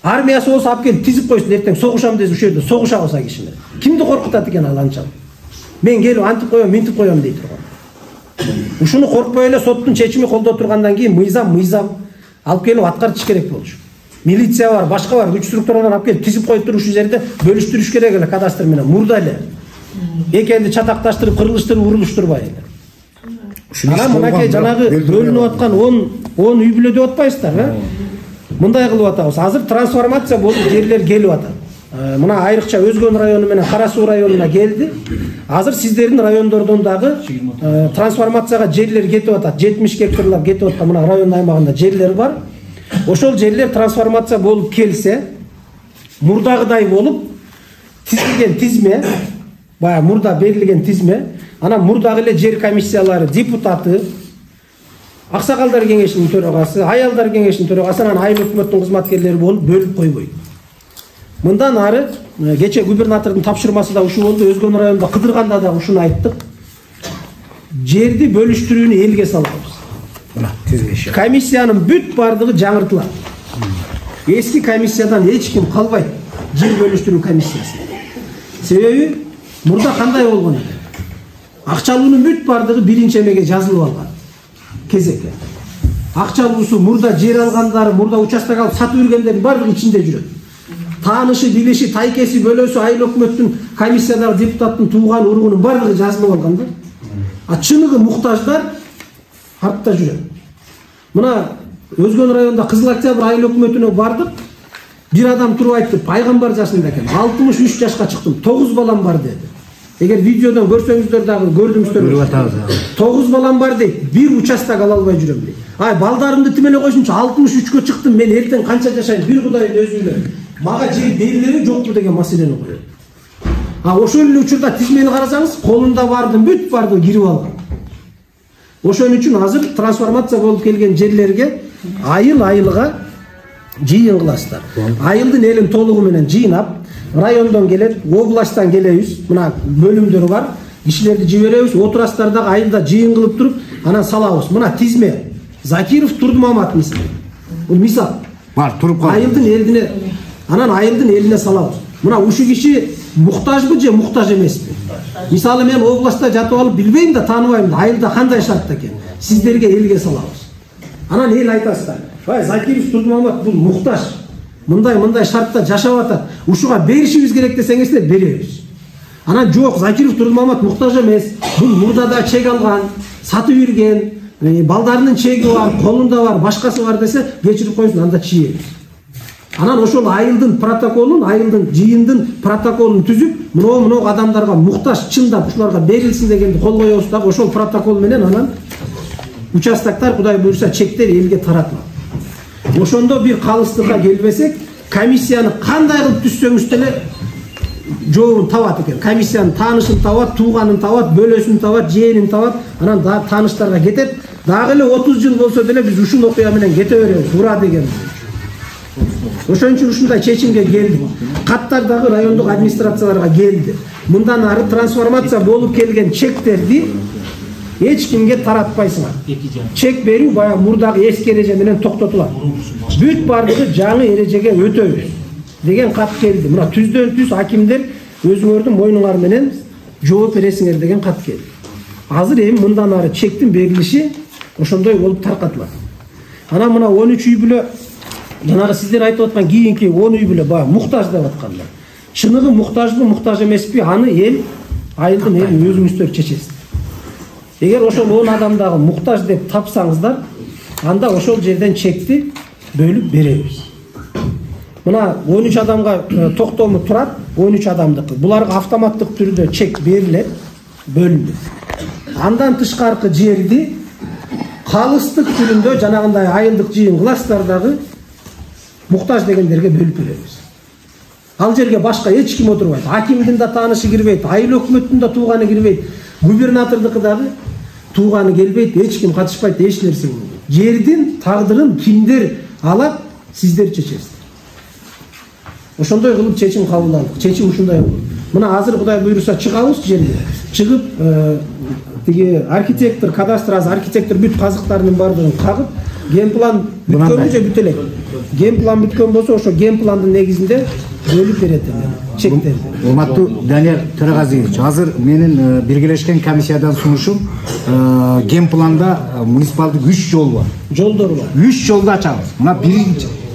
Армиясы болсо алып келип тизип койсун, эртең согушам десе ушул жерде согуша калса кишине. Кимди коркутат экен ал анчалык? Мен келип антип коем, минтип коем дей турган. Ушуну коркпой эле соттун чечими колдо тургандан кийин мыйзам алып келип аткартыш керек болчу. Милиция бар, башка бар, күч структураларын алып келип тизип коюп туруп ушул жерде бөлүштүрүш керек эле кадастр менен, мурда эле. Экенди чатакташтырып, кырылыштырып, урулуштурбай эле. Ана мынакей жанагы бөлүнүп аткан 10 үй бүлө деп атпайсыздар, мындай кылып атабыз. Азыр трансформация болуп жерлер келип атат. Мына айрыкча Өзгөн району менен Кара Суу районуна келди. Азыр сиздердин райондордон дагы трансформацияга жерлер кетип атат. 70 гектарлап кетип аткан мына район аймагында жерлер бар. Ошол жерлер трансформация болуп келсе, мурдагыдай болуп тизилген тизме, баягы мурда берилген тизме, анан мурдагы эле жер комиссиялары депутаты, Аксакалдар кеңешинин төрагасы, аялдар кеңешинин төрагасы, анан айыл өкмөттүн кызматкерлери болуп бөлүп койбойт. Мындан ары кече губернатордун тапшырмасы да ушул болду. Өзгөн районунда кыдырганда да ушуну айттык. Жерди бөлүштүрүүнү элге салабыз. Комиссиянын бүт бардыгы жаңыртылат. Эски комиссиядан эч ким калбайт. Жер бөлүштүрүү комиссиясы. Себеби мурда кандай болгон экен? Акчалуунун бүт бардыгы биринчи эмеге жазылып алган. Кезекке. Акчалуусу мурда жер алгандары, мурда участок алып сатып жүргөндөрдүн бардыгы ичинде жүрөт. Таанышы, билиши, тайкеси, бөлөсү, айыл өкмөттүн комиссиядагы депутаттын тууган уругунун бардыгы жазылып алган да. А чыныгы муктаждар артта жүрөт. Мына Өзгөн районунда Кызыл Октябрь айыл өкмөтүнө бардык. Бир адам туруп айтты, пайгамбар жашында экен. 63 жашка чыктым, 9 балам бар деди. Эгер видеодон көрсөңүздөр дагы көрдүңүздөр. 9 балам бар дейт, бир участок ала албай жүрөм дейт. Ай, балдарымды тимеле койсунчу, 63кө чыктым, мен эртең канча жашайм, бир Кудайдын өзү эле. Мага жер берилеби жокпу деген маселени коет. А ошол эле учурда тизмени карасаңыз, колунда бардын бүт барды кирип алган. Ошон үчүн азыр трансформация болуп келген жерлерге айыл-айылга жыйын кыласыздар. Айылдын элин толугу менен жыйнап, райондон келет, областтан келебиз, мына бөлүмдөр бар, кишилерди жиберебиз, отурасыздар дагы айылда жыйын кылып туруп, анан салабыз. Мына тизме Закиров Турдумамат мисал. Бул мисал. Бар, туруп калды. Айылдын элине, анан айылдын элине салабыз. Мына ушул киши муктажбы же муктаж эмеспи? Мисалы мен областта жатып алып билбейм да, тааныбайм да, айылда кандай шартта экен. Сиздерге элге салабыз. Анан эл айтасыздар. Бай, Закиров Турдумамат бул муктаж. Мындай шартта жашап атат. Ушуга беришибиз керек десеңиздер беребиз. Анан жок, Закиров Турдумамат муктаж эмес. Бул мурдада чек алган, сатып жүргөн, балдарынын чеги бар, колунда бар, башкасы бар десе, кечирип коюңуз, анда чийебиз. Анан ошол айылдын протоколун, айылдын жыйындын протоколун түзүп, мынау адамдарга муктаж чындап ушуларга берилсин дегенди кол коебуз дагы ошол протокол менен анан участоктор Кудай буйрса чектер элге таратылат. Ошондо бир калыстыкка келбесек, комиссияны кандай кылып түзсөңүз деле жообун табат экен. Комиссиянын таанышын табат, тууганын табат, бөлөсүн табат, жээнин табат, анан дагы тааныштарга кетет. Дагы эле 30 жыл болсо деле биз ушул окуя менен кете беребиз, ура деген. Ошон үчүн ушундай чечимге келдик. Каттар дагы райондук администрацияларга келди. Мындан ары трансформация болуп келген чектерди эч кимге таратпайсыңар. Чек берүү баягы мурдагы эски эреже менен токтотулат. Бүт бардыгы жаңы эрежеге өтөбүз деген кат келди. Мына түздөн түз акимдер өзүңөрдүн мойнуңар менен жооп бересиңер деген кат келди. Азыр эми мындан ары чектин берилиши ошондой болуп таркатылат. Анан мына 13 үй бүлө, жанагы сиздер айтып аткан кийинки 10 үй бүлө баягы муктаж деп аткандар. Чыныгы муктажбы, муктаж эмеспи, аны эл, айылдын эли өзүңүздөр чечесиз. Эгер ошол 10 адамдагы муктаж деп тапсаңыздар, анда ошол жерден чекти бөлүп беребиз. Мына 13 адамга токтому турат, 13 адамдыкы. Буларга автоматтык түрдө чек берилет, бөлүнөт. Андан тышкаркы жерди калыстык түрүндө жанагындай айылдык жыйын класстардагы муктаж дегендерге бөлүп беребиз. Ал жерге башка эч ким отурбайт. Акимдин да таанышы кирбейт, айыл өкмөттүн да тууганы кирбейт, губернатордуку дагы тууганы келбейт, эч ким катышпайт, эч нерсе болбойт. Жердин тагдырын кимдер алат, сиздер чечесиздер. Ошондой кылып чечим кабыл алдык. Чечим ушундай болду. Мына азыр Кудай буйруса чыгабыз жерге. Чыгып тиги архитектор, кадастр архитектор бүт казыктарынын бардыгын кагып, генплан бүткөнү же бүт элек. Генплан бүткөн болсо ошо генпландын негизинде бөлүп берет чектерди. Урматтуу Данияр Төрөгазиевич, азыр менин биргелешкен комиссиядан сунушум, генпланда муниципалдык 3 жол бар. Жолдор бар. 3 жолду ачабыз. Мына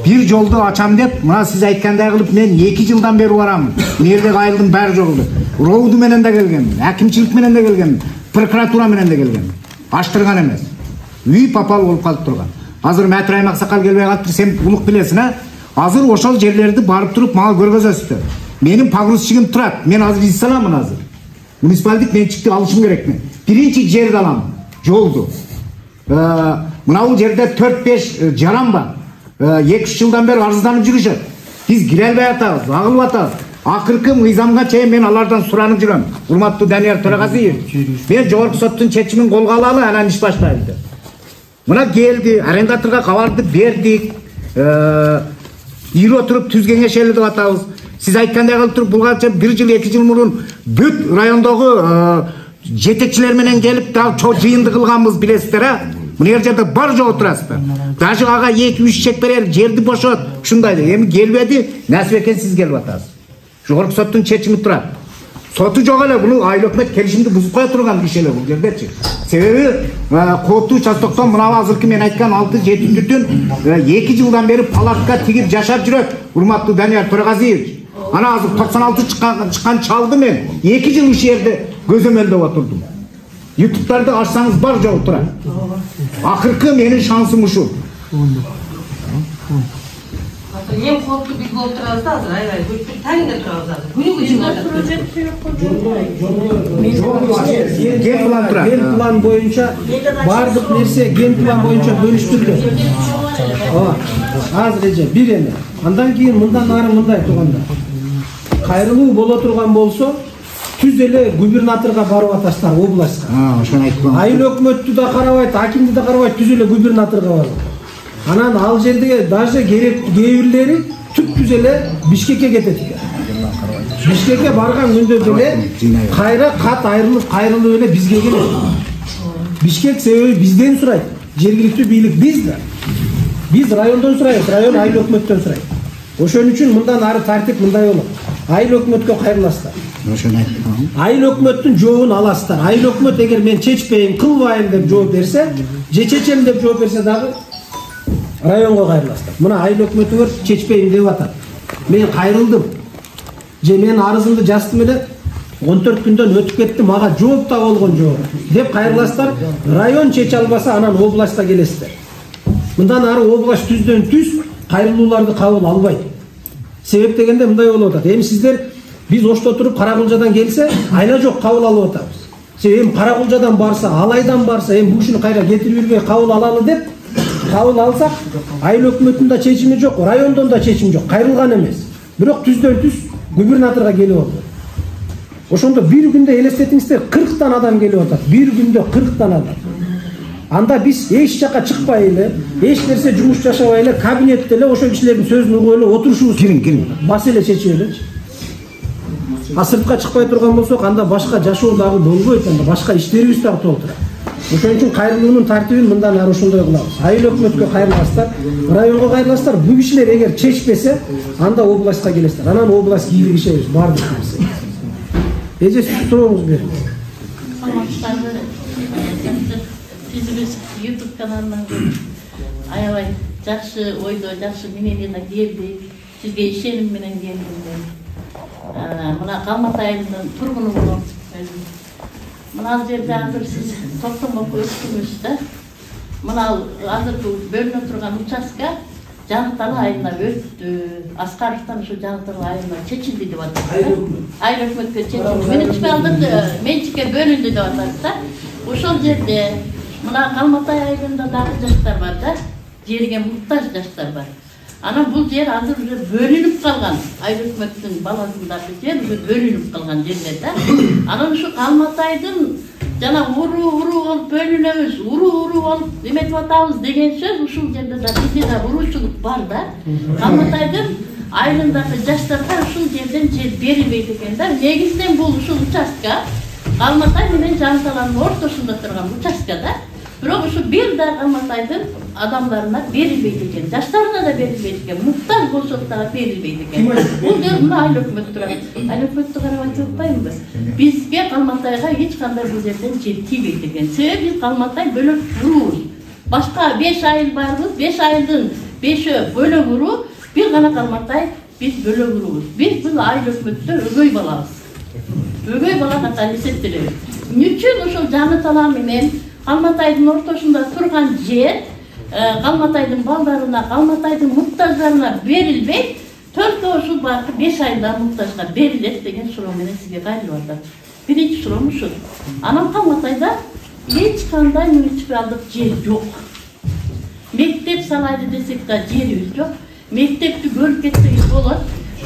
бир жолду ачам деп, мына сиз айткандай кылып мен 2 жылдан бери барамын. Мэрдеги айылдын баары жолду. Роуду менен да келгенмин, акимчилик менен да келгенмин, прокуратура менен да келгенмин. Аштырган эмес. Үй папал болуп калып турган. Азыр Мәтірайым Аксакал келбей калыптыр, сен улук билесиң, а? Азыр ошол жерлерди барып туруп мага көргөзөсүздөр. Менин погрузчигим турат. Мен азыр из саламын азыр. Муниципалдык менчикти алышым керекмин. Биринчи жерди алам, жолду. Мына бул жерде 4-5 жаран бар. 2-3 жылдан бери арызданып жүрүшөт. Биз кире албай атабыз, агылып атабыз. Акыркы мыйзамга чейин мен алардан суранып жүрөм. Урматтуу Данияр Төрөгазиевич, мен жогорку соттун чечимин колго алалы, анан иш баштайлы деп. Мына келди, арендаторга кабарды бердик. Ир отуруп түз кеңешели деп атабыз. Сиз айткандай кылып туруп, булгарча 1 жыл 2 жыл мурун бүт райондогу жетекчилер менен келип дагы чоң жыйынды кылганбыз, билесиздер, а? Мына жерде бар жок отурасыздар. Даже ага 2-3 чек берер, жерди бошот. Ушундай. Эми келбеди, насип экен сиз келип атасыз. Жогорку соттун чечими турат. Соту жок эле, буну айыл өкмөт келишимди бузуп кое турган иш эле бул жердечи. Себеби кооптуу участоктон мына азыркы мен айткан 6-7 бүтүн 2 жылдан бери палатка тигип жашап жүрөт. Урматтуу Данияр Төрөгазиевич. Ана азыр 96 чыккан чалды мен 2 жыл ушул жерде көзөмөлдөп отурдум. YouTube'larda açsanız бар жок турат. Акыркы менин шансым ушул. Эң кооптуу биз болуп турабыз да азыр, аябай көчүп таңда турабыз азыр. Күнүгө чыгып ген план боюнча бардык нерсе ген план боюнча бөлүштүрүлөт. Азыр эже бир эме. Андан кийин мындан ары мындай туугандар. Кайрылуу боло турган болсо түз эле губернаторга барып атасыздар, областка. Ошону айткам. Айыл өкмөттү да карабайт, акимди да карабайт, түз эле губернаторга барып. Анан ал жерде даже керек кээ бирлери түп-түз эле Бишкекке кетет экен. Бишкекке барган күндө деле кайра кат айрылып, кайрылып эле бизге келет. Бишкек себеби бизден сурайт. Жергиликтүү бийлик биз да. Биз райондон сурайбыз, район айыл өкмөттөн сурайт. Ошон үчүн мындан ары тартип мындай болот. Айыл өкмөткө кайрыласыздар. Ошону айткам. Айыл өкмөттүн жообун аласыздар. Айыл өкмөт эгер мен чечпейм, кылбайм деп жооп берсе, же чечем деп жооп берсе дагы районго кайрыласыздар. Мына айыл өкмөтүңөр чечпейм деп атат. Мен кайрылдым. Же мен арызымды жаздым эле 14 күндөн өтүп кетти, мага жооп да болгон жок деп кайрыласыздар. Район чече албаса анан областка келесиздер. Мындан ары область түздөн түз кайрылууларды кабыл албайт. Себеп дегенде мындай болуп атат. Эми сиздер биз Ошто туруп Каракулжадан келсе, айна жок кабыл алып атабыз. Себеп Каракулжадан барса, Алайдан барса, эми бул ушуну кайра кетирип жүрбөй кабыл алалы деп кабыл алсак, айыл өкмөтүнүн да чечими жок, райондон да чечим жок, кайрылган эмес. Бирок түздөн түз губернаторго келип алды. Ошондо бир күндө элестетиңиздер 40 адам келип атат. Бир күндө 40 адам. Анда биз эч жака чыкпай эле, эч нерсе жумуш жашабай эле, кабинетте эле ошо кишилердин сөзүн угуп эле отурушубуз керек. Маселе чечип элечи. Сыртка чыкпай турган болсок, анда башка жашоо дагы болбойт, анда башка иштерибиз дагы толтурат. Ошон үчүн кайрылуунун тартибин мындан ары ошондой кылабыз. Айыл өкмөткө кайрыласыздар, районго кайрыласыздар. Бул кишилер эгер чечпесе, анда областка келесиздер. Анан область кийгизишебиз баардык нерсе. Эже сиз сурооңуз бериң. Сизибиз YouTube каналынан аябай жакшы ойдо, жакшы менен келди. Сизге ишеним менен келдим. Мына Калмат айылынын тургуну болом. Мына жерде азыр сиз токтомго өттүңүз да. Мына азыркы бөлүнө турган участка Жаңыталы айылына өттү. Аскаровдон ушу Жаңыталы айылына чечилди деп атат. Айыл өкмөткө чечилди. Менчикке бөлүндү деп атат да. Ошол жерде мына Калматай айылында дагы жаштар бар да. Жерге муктаж жаштар бар. Анан бул жер азыр уже бөлүнүп калган. Айыл өкмөттүн баласындагы жер уже бөлүнүп калган жерлер да. Анан ушу Калматайдын жана уруу болуп бөлүнөбүз, уруу болуп эметип атабыз деген сөз ушул жерде да бизде да уруучулук бар да. Калматайдын айылындагы жаштарга ушул жерден жер берилбейт экен да. Негизинен бул ушул участка Калматай менен Жаңыталанын ортосунда турган участка да. Бирок ушу бир да Калматайдын адамдарына берилбейт экен, жаштарына да берилбейт экен, муктаж болсок дагы берилбейт экен. Бул жер мына айыл өкмөт турат. Айыл өкмөттү карап айтып атпаймынбы? Бизге Калматайга эч кандай бул жерден жер тийбейт экен. Себеби биз Калматай бөлөк уруубуз. Башка 5 айыл барбыз, 5 айылдын 5өө бөлөк уруу, бир гана Калматай биз бөлөк уруубуз. Биз бул айыл өкмөттө өгөй балабыз. Өгөй бала катары эсептелебиз. Эмне үчүн ошол Жаңытала менен Калматайдын ортосунда турган жер Калматайдын балдарына, Калматайдын муктаждарына берилбейт, төртөө ушул баркы 5 айылда муктажга берилет деген суроо менен сизге кайрылып атат. Биринчи суроом ушул. Анан Калматайда эч кандай муниципалдык жер жок. Мектеп салайлы десек да жерибиз жок. Мектепти көрүп кетсеңиз болот.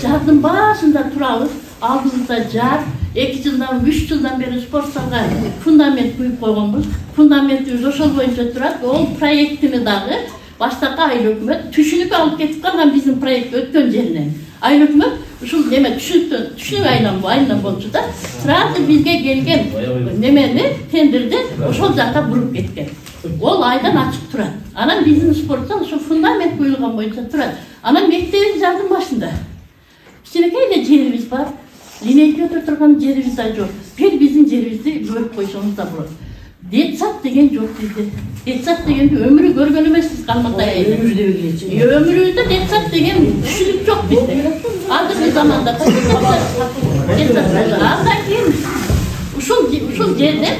Жардын башында турабыз. Алдыбызда жар, 2 жылдан 3 жылдан бери спорт залга фундамент куюп койгонбуз. Фундаментибиз ошол боюнча турат. Ол проектини дагы баштакы айыл өкмөт түшүнүп алып кетип калган биздин проект өткөн жеринен. Айыл өкмөт ушул неме түшүнүк айынан болчу да. Сразу бизге келген немени тендерди ошол жакка буруп кеткен. Ол айдан ачык турат. Анан биздин спорт зал ошо фундамент куюлган боюнча турат. Анан мектебибиз жардын башында. Кичинекей эле жерибиз бар. Линейке өтө турган жерибиз да жок. Бир биздин жерибизди көрүп койсоңуз да болот. Детсад деген жок бизде. Детсад дегенди өмүрү көргөн эмеспиз Калматай. Өмүрүбүздө детсад деген түшүнүк жок бизде. Азыркы заманда андан кийин ушул жерде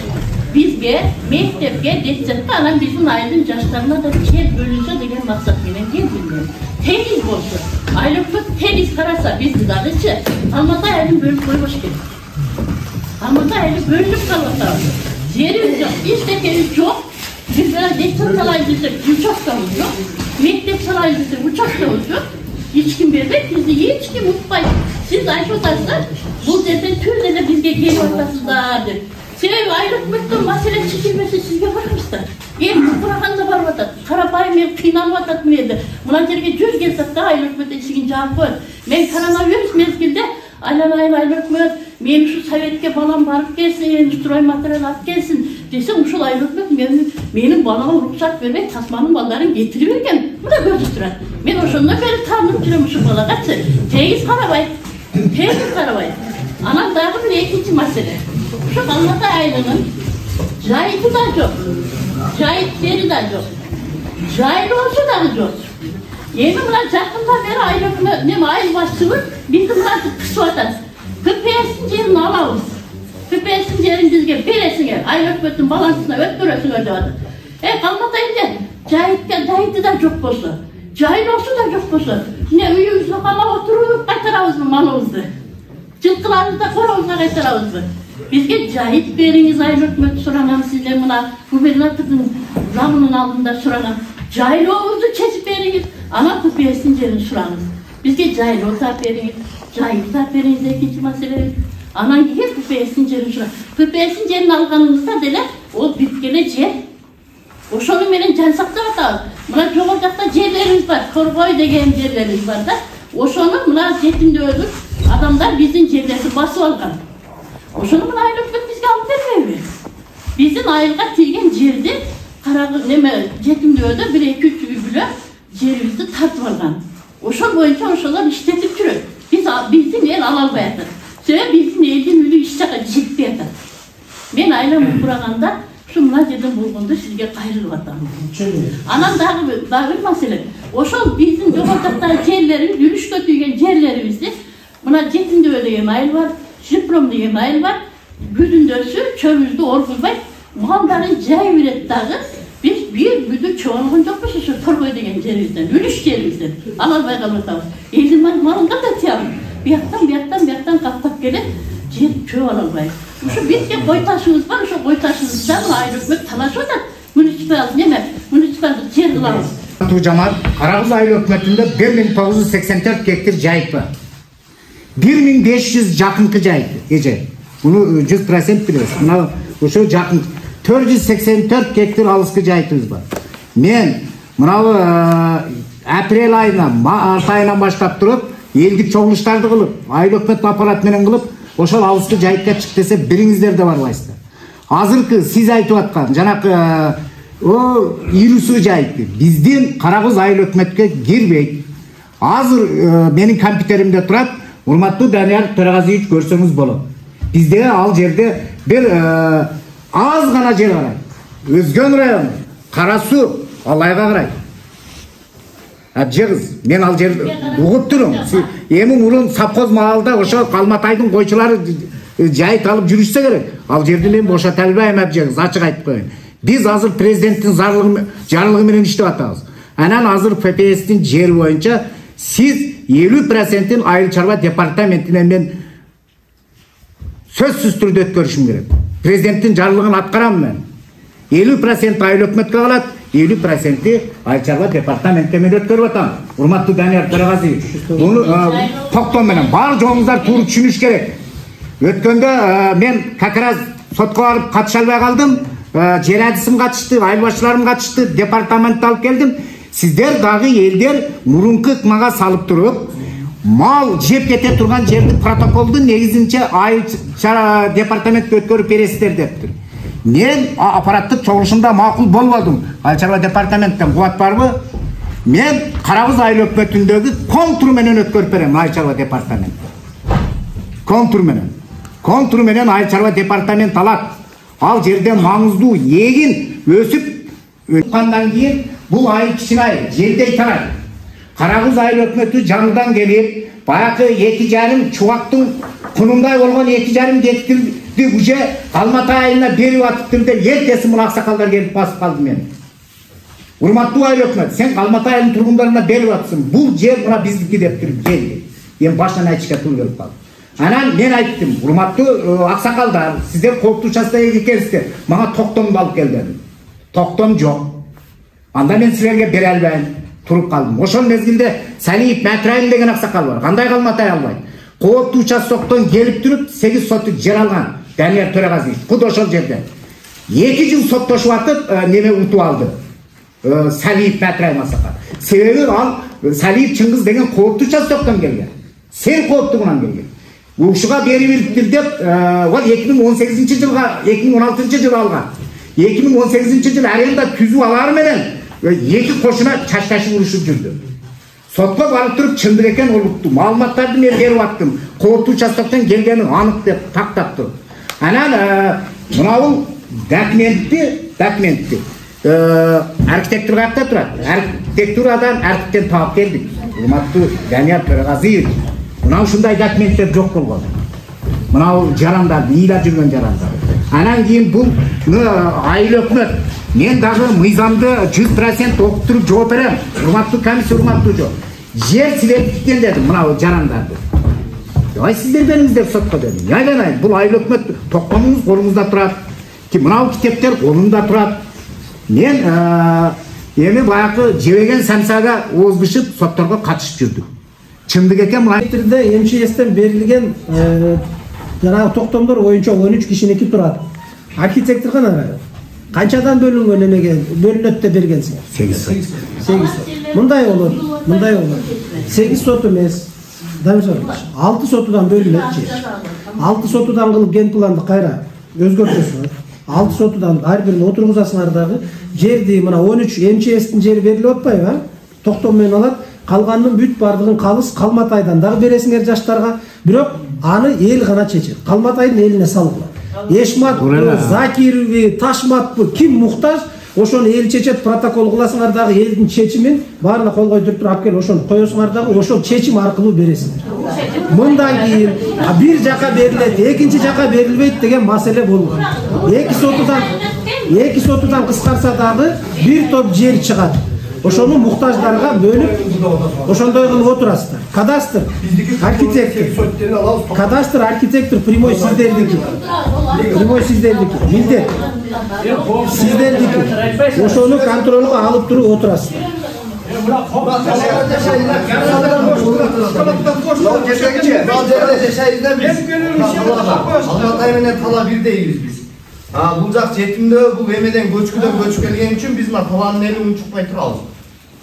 бизге мектепке детсадка анан биздин айылдын жаштарына да жер бөлүнсө деген максат менен келдим. Тегиз болсо, айыл өкмөт тегиз караса бизди дагычы Калматай айылын бөлүп койбош керек. Калматай айылы бөлүнүп калып атабыз. Жерибиз жок, эчтекебиз жок. Биз гана детсад салайын десек, участкабыз жок. Мектеп салайын десек, участкабыз жок. Эч ким бербейт, бизди эч ким укпайт. Сиз айтып атасыздар, бул жерден түз эле бизге келип атасыздар деп. Себеби айыл өкмөттөн маселе чечилбесе сизге барамыздар. Эл бураганда барып атат. Карапайым эл кыйналып атат мына. Мына жерге 100 келсек да айыл өкмөт эшигин жаап коет. Мен коронавирус мезгилде айланайын айыл өкмөт, мен ушу советке балам барып келсин, строй материал алып келсин десем, ушул айыл өкмөт менин балама уруксат бербей, Тасманын балдарын кетирип берген. Мына көзү турат. Мен ошондон бери таанып жүрөм ушул балагачы. Тегиз карабайт. Анан дагы бир экинчи маселе. Ушу Калматай айылынын жайыты да жок. Жайыттери да жок. Жайлоосу дагы жок. Эми мына жакында бери айыл өкмөт, айыл башчыбыз бизди мынтип кысып атат. КПСдин жерин алабыз. КПСдин жерин бизге бересиңер, айыл өкмөттүн балансына өткөрөсүңөр деп атат. Калматайда жайыты да жок болсо, Жайлоосу да жок болсо, эмне үйүбүздө камап отуруп кайтарабызбы малыбызды? Жылкыларыбызды коробузга кайтарабызбы? Бизге жайып бериңиз, айыл өкмөтү сураган, сиздер мына губернатордун замынын алдында сураган. Жайлообузду чечип бериңиз, анан купесин жерин сураңыз. Бизге жайлоо таап бериңиз, жайып таап бериңиз экинчи маселебиз. Анан кийин купесин жерин сураңыз. Купесин жерин алганыңызда деле ол бүткеле жер. Ошону менен жан сактап атабыз. Мына жогору жакта жерлерибиз бар, Коргой деген жерлерибиз бар да. Ошону мына жетимдөөдүн адамдар биздин жерлерди басып алган. Ошону мына айыл өкмөт бизге алып бербейби? Биздин айылга тийген жерди жетимдөөдө 1-2-3 үй бүлө жерибизди тартып алган. Ошол боюнча ошолор иштетип жүрөт. Биздин эл ала албай атат. Себеби биздин элдин үлү иш жакка жетпей атат. Мен айламды кураганда şu mına dedim bulgundu sizge kayrılıp atamın. Anam dağı bir mesele. Oşol bizim Jogortak'ta yerlerin, yürüyüş götüygen yerlerimizde buna Cetin'de ödegen ayıl var, Jiprom degen ayıl var. Güdündösü, çömüzdü, orgulbay. Muhamdar'ın cay üret dağı biz bir büdü çoğunluğun yokmuş şu Torgoy degen yerimizden, yürüyüş yerimizden. Alalbay kalırsam. Eldin malında da tiyalım. Bir yaktan kaptak gelip yer çöğü alalbay. Şu bizge boy taşımız var, şu boy taşımızdan ayır hükümet talaşı da munisipal yer kılamız. Tuğcamal, Karagöz ayıl hükümetinde 1984 hektar jayık var. 1500 jakınкы jayık, gece. Bunu 100% biliyoruz. Buna şu jakın 484 hektar alıskı jayıkımız var. Men, mınavu aprel ayından, mart ayından başlap durup, eldik çoğuluşlardı kılıp, ayıl hükümet aparat menen kılıp, oşal alıskı jayıkka çık dese biringizler de barlaysızlar. Hazırkı siz aytып atkан, жанакы o irüsü jayıktı. Bizdin Karagöz ayıl hükümetke girmeyt. Hazır menin kompüterimde turat, urmatlı Daniyar Töragaziyevич görsöңүз bolot. Bizde al jerde bir az gana jer var. Özgön rayon, Karasu, Alayga qarayt. Abjeg'iz, men al jer ugup turum. Эми мурун Сапкоз маалда ошо Калматайдын койчулары жайыт алып жүрүшсө керек. Ал жерди мен бошото албайм, абжегиз, ачык айтып коеюн. Biz hazır prezidentin jarlыгы menен иштеп атабыз. Анан азыр ФПС'тин жери боюнча siz 50%'in Айыл Чарба департаментине мен сөзсүз түрдө өткөрүшүм керек. Президенттин жарлыгын аткарам мен. 50% айыл өкмөткө калат, 50% Айыл Чарба департаментке мен өткөрүп атам. Урматтуу Данияр Төрөгазиевич, буну токтом менен бар жоңуздар туура түшүнүш керек. Өткөндө мен как раз сотко барып катыша албай калдым. Жер адисим катышты, айыл башчыларым катышты, департаментти алып келдим. Сиздер дагы элдер мурунку ыкмага салып туруп, мал жеп кете турган жерди протоколдун негизинче айыл департаментке өткөрүп бересиздер дептир. Мен аппараттык чогулушумда макул болбодум. Айыл чарба департаменттен кубат барбы? Мен Карагöz айыл өкмөтүндөгү контур менен өткөрүп берем айыл чарба департамент. Контур менен айыл чарба департамент алат. Ал жерде маңыздуу эгин өсүп өткөндөн кийин бул айыл кичинай жердей тарайт. Карагöz айыл өкмөтү жаңыдан келип, баягы 2,5 чубактын кунундай болгон 2,5 гектарды уже Калматай айылына берип атыптыр деп эртеси мына аксакалдар келип басып калды мени. Урматтуу айыл өкмөт, сен Калматай айылынын тургундарына берип атсың. Бул жер мына биздики дептир келди. Эми башынан айтышка туура келип калды. Анан мен айттым, урматтуу аксакалдар, сиздер кооптуу участокко экенсиздер. Мага токтомду алып кел дедим. Токтом жок. Анда мен силерге бере албайм, туруп калдым. Ошол мезгилде Салиев Матрайым деген аксакал бар. Кандай Калматай албайт? Кооптуу участоктон келип туруп 8 соттук жер алган. Данияр Төрөгазиевич, куд ошол жерде. 2 жыл соттошуп атып, неме утуп алды. Салиев Матрайым аксакал. Себеби ал Салиев Чыңгыз деген кооптуу участоктон келген. Сен кооптугунан келген. Ушуга берип бериптир деп, ол 2018-жылга, 2016-жылы алган. 2018-жылы аренда түзүү алары менен эки кошуна чачташып урушуп жүрдү. Сотко барып туруп чындык экен олукту. Маалыматтарды мен берип аттым. Кооптуу участоктон келгени анык деп тактап туруп. Анан мынабул документти архитектор каякта турат. Архитектурадан архитектен таап келдик. Урматтуу Данияр Төрөгазиевич, мына ушундай документтер жок болгон. Мына жарандар, ийла жүргөн жарандар. Анан кийин бул айыл өкмөт Мен дагы мыйзамды 100% окуп туруп жооп берем. Урматтуу комиссия, урматтуу жо. Жер силердиккен дедим мына жарандарды. Ай сиздер бериңиздер сотко дедим. Айланайын, бул айыл өкмөт токтомуңуз колуңузда турат. Мынау китептер колумда турат. Мен эми баягы жебеген самсага ооз бышып сотторго катышып жүрдүм. Чындык экен мына Тирде МЧСтен берилген жанагы токтомдор боюнча 13 кишиники турат. Архитектор кана канчадан бөлүнгөн эмеге бөлүнөт деп бергенсиңер? 8 сот. Мындай болот. 8 сот эмес. 6 сотудан бөлүнөт же. 6 сотудан кылып ген планды кайра өзгөртөсүңөр. 6 сотудан ар бирин отургузасыңар дагы. Жерди мына 13 МЧСтин жери берилип атпайбы? Токтом менен алат. Калганын бүт бардыгын Калыс, Калматайдан дагы бересиңер жаштарга. Бирок аны эл гана чечет. Калматайдын элине салгыла. Эшматпы, Закирови, Ташматпы, ким муктаж, ошону эл чечет, протокол кыласыңар дагы элдин чечимин баарына кол койдуруп туруп алып келип ошону коесуңар дагы ошол чечим аркылуу бересиңер. Мындан кийин бир жака берилет, экинчи жака берилбейт деген маселе болгон. Эки сотудан кыскарса дагы бир топ жер чыгат. Ошону муктаждарга бөлүп, ошондой кылып отурасыздар. Кадастр, архитектор прямой сиздердики. Милдет. Сиздердики. Ошону контролго алып туруп отурасыздар. Алматай менен Тала бирдейбиз биз. Бул жак жетимдөө, бул эмеден көчкүдөн көчүп келген үчүн биз мына Таланын эли унчукпай турабыз.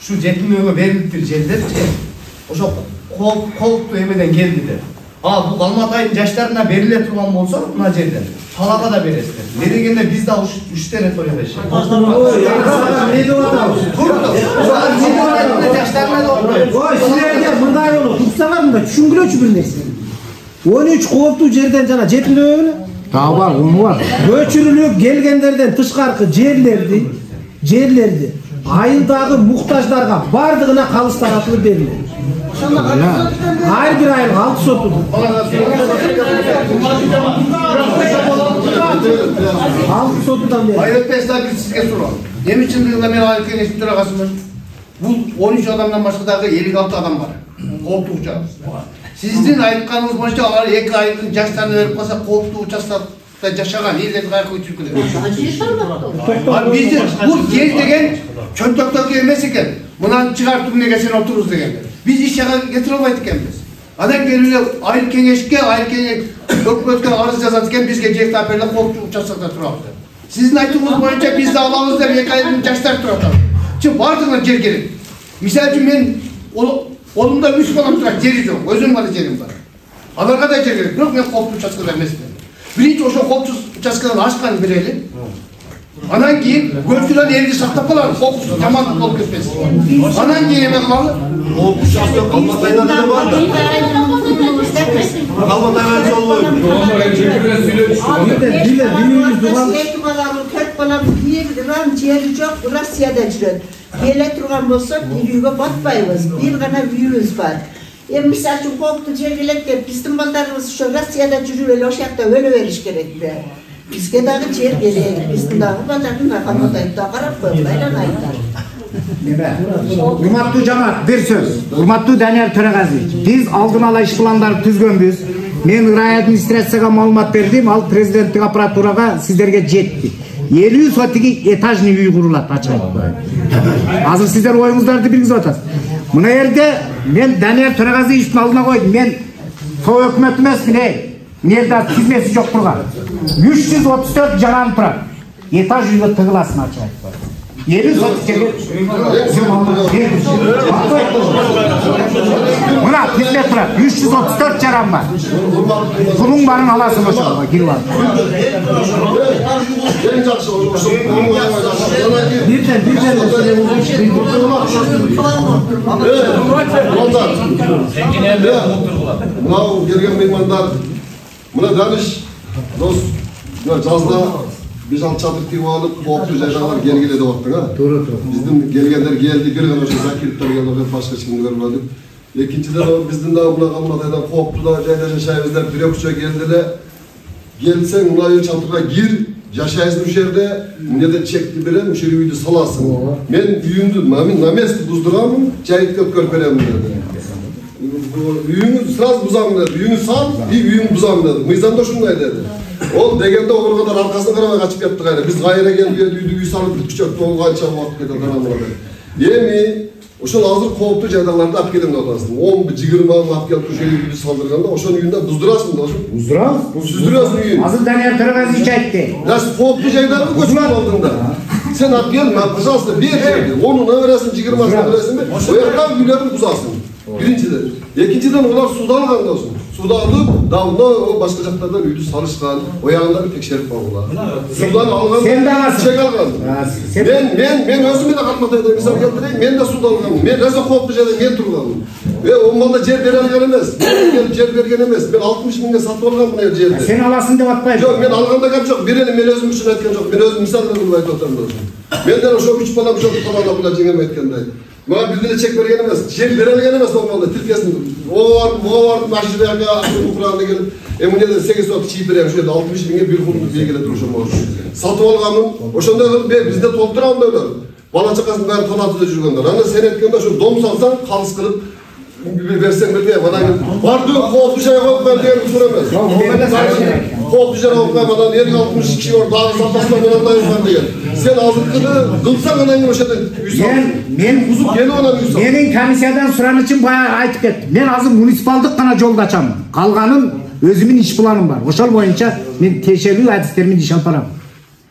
Ушу жетимдөөгө берилиптир жерлерчи. Ошо кооптуу эмеден келди. Бул Алматайдын жаштарына бериле турган болсо, мына жерден Талага да бересиздер. Не дегенде биз да уш территорияда жашайбыз. Ой, силерге мындай болот. Уксаңар мында түшүнгүлөчү бир нерсе. 13 кооптуу жерден жана жетимдөө беле? Дагы бар, уну бар. Көчүрүлүп келгендерден тышкаркы жерлерди айылдагы муктаждарга бардыгына Калыс таратылып берилет. Ар бир айыл 6 соту. 6 сотудан бери. Айыл өкмөтүнөн бир сизге суроо. Эмне чындыгында мен айыл кеңешинин төрагасымын. Бул 13 адамдан башка дагы 56 адам бар. Кооптуу участок. Сиздин айтканыңыз боюнча алар 2 айылдын жаштарына берип калса кооптуу участокто жашаган элдерди кайра көчүрүп кетет. Биздин бул жер деген чөнтөктөгү эмес экен. Мынаны чыгарып эмнеге сен отурубуз дегенде. Биз иш жага кетире албайт экенбиз. Анан келип эле айыл кеңешке өкмөткө арыз жазат экен, бизге жер таап берилип кооптуу участокто турабыз. Сиздин айтууңуз боюнча биз да алабыз деп 2 айылдын жаштары туруп атат. Чын бардыгына жер керек. Мисалы үчүн мен Олумда 3 балам турат, жери жок, өзүм гана жерим бар. Аларга да жер керек, бирок мен кооптуу участкада эмесмин. Биринчи ошо кооптуу участкадан ашкан берели. Анан кийин көчүрөн элди сактап калалы, кооптуу жамандык болуп кетпесин. Анан кийин эме кылалы. Кооптуу участок Алматайда да бар да. Алматайга жолбойт. Эки баламын, 4 баламын биринин жери жок, Россияда жүрөт. Келе турган болсо бир үйгө батпайбыз. Бир гана үйүбүз бар. Мисалы үчүн кооптуу жер келет деп биздин балдарыбыз ошо Россияда жүрүп эле ошол жакта өлө бериш керек да. Бизге дагы жер керек. Биздин дагы базардын Алматайда карап коелу, айланайдар. Урматтуу жамаат, бир сөз. Урматтуу Данияр Төрөгазиевич, биз алдын ала иш пландарды түзгөнбүз. Мен ырайы администрацияга маалымат бердим, ал президенттик аппаратурага сиздерге жетти. 50 сотиги этажный үй курулат, ачык айтпай. Азыр сиздер оюңуздарды билгизип атасыз. Мына жерде мен Данияр Төрөгазиевичтин алдына койдум. Мен сол өкмөт эмесмин, Мерде тизмеси жок турган. 334 жаран турат. Этаж үйгө тыгыласың, ачык айтпай. 50 сотик жерге мына тизме турат, 334 жаран бар. Пулуң барын аласың ошого, кирип ал. Мынау келген меймандар, мына Даниш, дос, жазда 5-6 çadır tip alıp kooптуу жайгалар келгиле деп аттың, а? Туура. Биздин келгендер келди, бир гана ошо Закировдор келди, башка эч кимди көрбөдүк. Экинчиден биздин дагы мына Алматайдан кооптуу жайда жашайбыз деп бирок көчө келди эле. Келсең мына үй чатырга кир, жашайсың ушул жерде, эмнеден чекти берем, ушул үйдү саласың. Мен үйүмдү, мен намес буздурамын, жайытып өткөрүп берем деди. Үйүңү сразу бузамын деди. Үйүңү сал, үйүңү бузамын деди. Мыйзамда ушундай деди. Ол дегенде олар кадар аркасына карабай качып кетти кайра. Биз кайра келип үйдү салып бүткүчөп толганча убакыт кетет карамага. Эми ошол азыр кооптуу жайдаларды алып келем деп атасың. 10-20 алып келип ошол үйдү салдырганда ошонун үйүндө буздурасың да ошо. Буздурабыз. Буздурасың үйүн. Азыр Данияр Төрөгазич айтты. Кооптуу жайдарды көчүп алдыңда. Сен алып кел, пожалуйста, бер. Онун бересиң, 20-сына бересиңби? Оякта үйлөрүн бузасың. Биринчиден. Экинчиден олар суда алган болсун. Суда алып, давно башка жактардан үйдү салышкан. Оягында бир текшерип койгула. Судан алган. Сен да аласың. Чек алган. Мен өзүм да катматайда мисал келтирейин. Мен да суда алганмын. Мен резо кооптуу жерде мен турганмын. Омалда жер бере алган эмес. Мен келип жер берген эмес. Мен 60 миңге сатып алганмын бул жерди. Сен аласың деп атпайбы? Жок, мен алганда гап жок. Бир эле мен өзүм үчүн айткан жок. Мен өзүм мисал кылып айтып атам да. Менден ошо 3 балам жок калган була жеңем айткандай. Мага бир деле чек берген эмес. Жер бере алган эмес омалда. Тилкесин оор машинага курагына келип, эмнеден 8 сот чийип берем. Ошо 60 миңге бир курду белгилеп турушум бар. Сатып алганмын. Ошондой кылып бизде толтура алмайлар. Бала чакасын баары тонатыда жүргөндөр. Аны сен айтканда ошо дом салсаң, калыс кылып берсең берди. Анан бардыгы кооптуу жайга коюп коем деген туура эмес. Kooптуу жайга коюп коем, анан 50-60 киши бар, дагы сатасына мынандай бар деген. Сен азыркыны кылсаң анан кийин ошодон үй сал. Мен бузуп келип анан үй сал. Менин комиссиядан суранычым баягы айтып кетти. Мен азыр муниципалдык гана жолду ачам. Калганын өзүмдүн иш планым бар. Ошол боюнча мен тиешелүү адистеримди иш алып барам.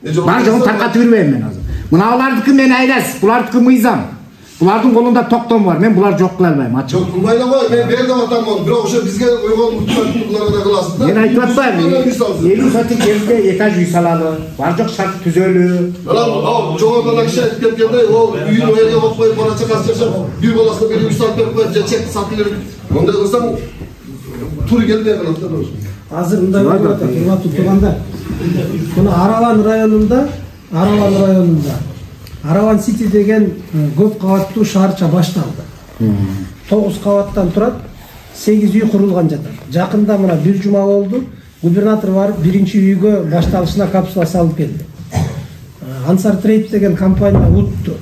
Бар жогун таркатып жүрбөйм мен азыр. Мыналардыкы мен айлас, булардыкы мыйзам. Булардын колунда токтом бар. Мен булар жок кыла албайм. Жок кылбай эле кой. Мен бер деп атам оны. Бирок ошо бизге ойгон муктаждууларга да кыласыз да. Мен айтып атпайм. 50 сотик жерде этаж үй салалы. Бар жок шарт түзөлүү. Анан жогорудон киши айтып кеткендей, о үйүн оерге коюп коюп бала чакасы жашап, бир баласына бир үй салып берип коюп, чекти сатып берип. Мондай кылсаң туура келбей калат да ошо. Азыр мындай болуп атат, урматтуу туугандар. Мына Араван районунда Араван Сити деген көп кабаттуу шаарча башталды. 9 кабаттан турат, 8 үй курулган жатат. Жакында мына бир жума болду, губернатор барып биринчи үйгө башталышына капсула салып келди. Ансар Трейд деген компания утту.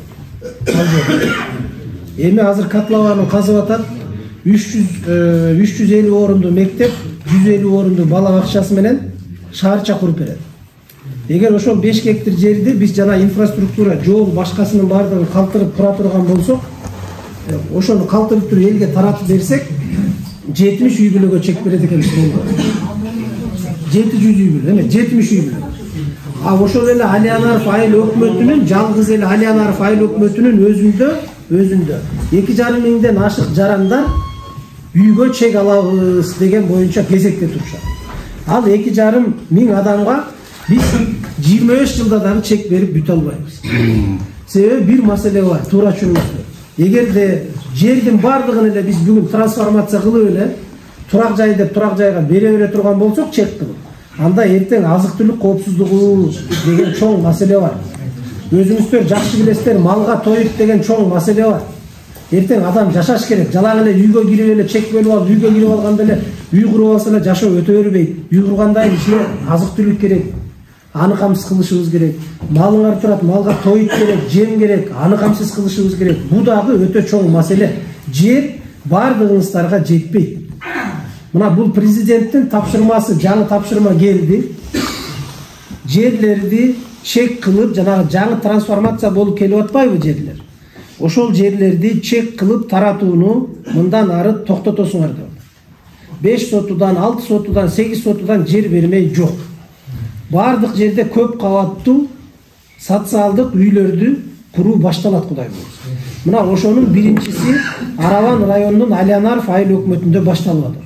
Эми азыр котлованын казып атат. 350 орунду мектеп, 150 орунду бала бакчасы менен шаарча куруп берет. Эгер ошол 5 гектар жерди биз жана инфраструктура, жол башкасынын баардыгын калтырып тура турган болсок, ошону калтырып туруп элге таратып берсек, 70 үй бүлөгө чек берет экенбиз. 700 үй бүлө, эме 70 үй бүлө. А ошол эле Алиянаров айыл өкмөтүнүн, жалгыз эле Алиянаров айыл өкмөтүнүн өзүндө 2,5 миңден ашык жарандар үйгө чек алабыз деген боюнча кезекте турушат. Ал 2,5 миң адамга биз 25 жылда дагы чек берип бүтө албайбыз. Себеби бир маселе бар, туура түшүнүңүздөр. Эгерде жердин бардыгын эле биз бүгүн трансформация кылып эле турак жай деп турак жайга бере турган болсок, чек кылып, анда эртең азык түлүк коопсуздугу деген чоң маселе бар. Өзүңүздөр жакшы билесиздер, малга тоюп деген чоң маселе бар. Эртең адам жашаш керек. Жалаң эле үйгө кирип эле чек бөлүп алып, үйгө кирип алганда эле үй куруп алса эле жашоо өтө бербейт. Үй кургандан кийин ичине азык түлүк керек. Аны камсыз кылышыбыз керек. Малыңар турат, малга тоюп керек, жем керек, аны камсыз кылышыбыз керек. Бу дагы өтө чоң маселе. Жер бардыгыңыздарга жетпейт. Мына бул президенттин тапшырмасы, жаңы тапшырма келди. Жерлерди чек кылып, жанагы жаңы трансформация болуп келип атпайбы жерлер? Ошол жерлерди чек кылып таратууну мындан ары токтотосуңар деп. 5 сотудан, 6 сотудан, 8 сотудан жер бермей жок. Бардык жерде көп кабаттуу социалдык үйлөрдү куруу башталат, Кудай буйрса. Мына ошонун биринчиси Араван районунун Алиянаров айыл өкмөтүндө башталып атат.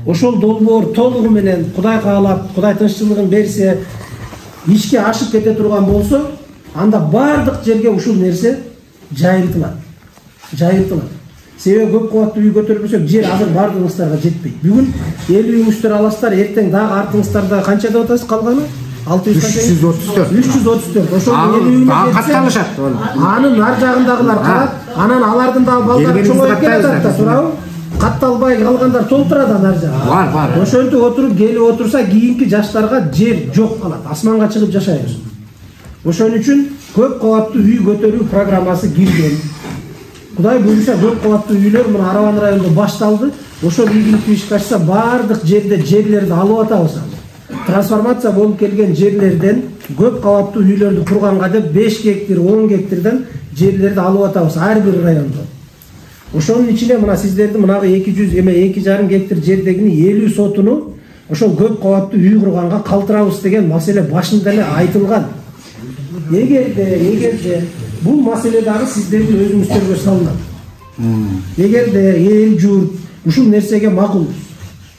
Ошол долбоор толугу менен Кудай каалап, Кудай тынччылыгын берсе, ишке ашып кете турган болсо, анда бардык жерге ушул нерсе жайылтылат. Себеби көп кабаттуу үй көтөрбөсөк, жер азыр бардыгыңыздарга жетпейт. Бүгүн 50 үйүңүздөр аласыздар, эртең дагы артыңыздарда канча деп атасыз калганы? 334. Ошол 50 үйүнгө катталышат. Анын ар жагындагылар карап, анан алардын дагы балдары чоңоюп келатат да, туурабы? катталбай калгандар толтурат ар жагы. Бар. Ошентип отуруп келип отурса кийинки жаштарга жер жок калат. Асманга чыгып жашайбыз. Ошон үчүн көп кабаттуу үй көтөрүү программасы кирген. Кудай буюрса көп кабаттуу үйлөр мына Арабан районунда башталды. Ошол ийгиликтүү ишке ашса баардык жерлерди алып атабыз. Трансформация болуп келген жерлерден көп кабаттуу үйлөрдү курганга деп 5 гектар, 10 гектардан жерлерди алып атабыз ар бир райондо. Ошонун ичине мына сиздердин мынагы 2,5 гектар жердегини 50 сотуну ошол көп кабаттуу үй курганга калтырабыз деген маселе башында эле айтылган. Эгерде бул маселе дагы сиздердин өзүңүздөргө салынат. Эгерде эл журт ушул нерсеге макул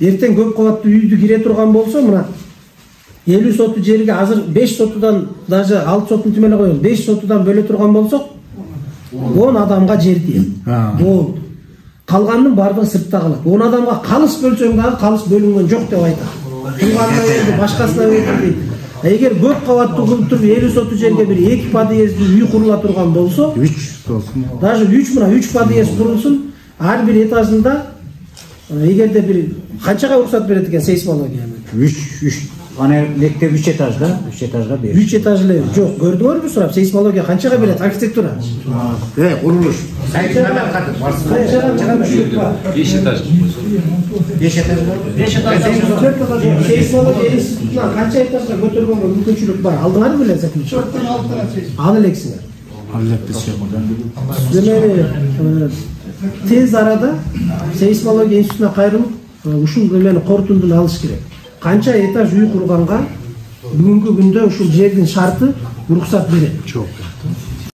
эртең көп кабаттуу үйдү кире турган болсо, мына 50 соту жерге азыр 5 сотудан, даже 6 сотун тим эле коеюн, 5 сотудан бөлө турган болсок 10 адамга жер тиет. Болду. Калганынын баардыгы сыртта калат. 10 адамга калыс бөлсөң дагы калыс бөлүнгөн жок деп айтат. Турганына берди, башкасына берди дейт. Эгер көп кабаттуу кылып туруп 50 соту жерге бир 2 подъездүү үй курула турган болсо, 3 болсун. Даже 3 подъезд курулсун, ар бир этажында эгерде бир канчага уруксат берет экен сейсмология? 3 ана мектеп 3 этажда, 3 этажда берет. 3 этаж эле жок, көрдүңөрбү сурап, сейсмология канчага берет архитектура? Курулуш. Канчага 5 этаж. 5 этаж. 5 этаж. Сейсмология институтунан канча этажга көтөргөнгө мүмкүнчүлүк бар? Алдыңар беле Закирич? 4-төн 6 Ал элексиңер. Ал элексиңер. Демек, тез арада сейсмология институтуна кайрылып, ушул эмени корутундун алыш керек. Канча этаж үй курганга бүгүнкү күндө ушул жердин шарты уруксат берет. Жок.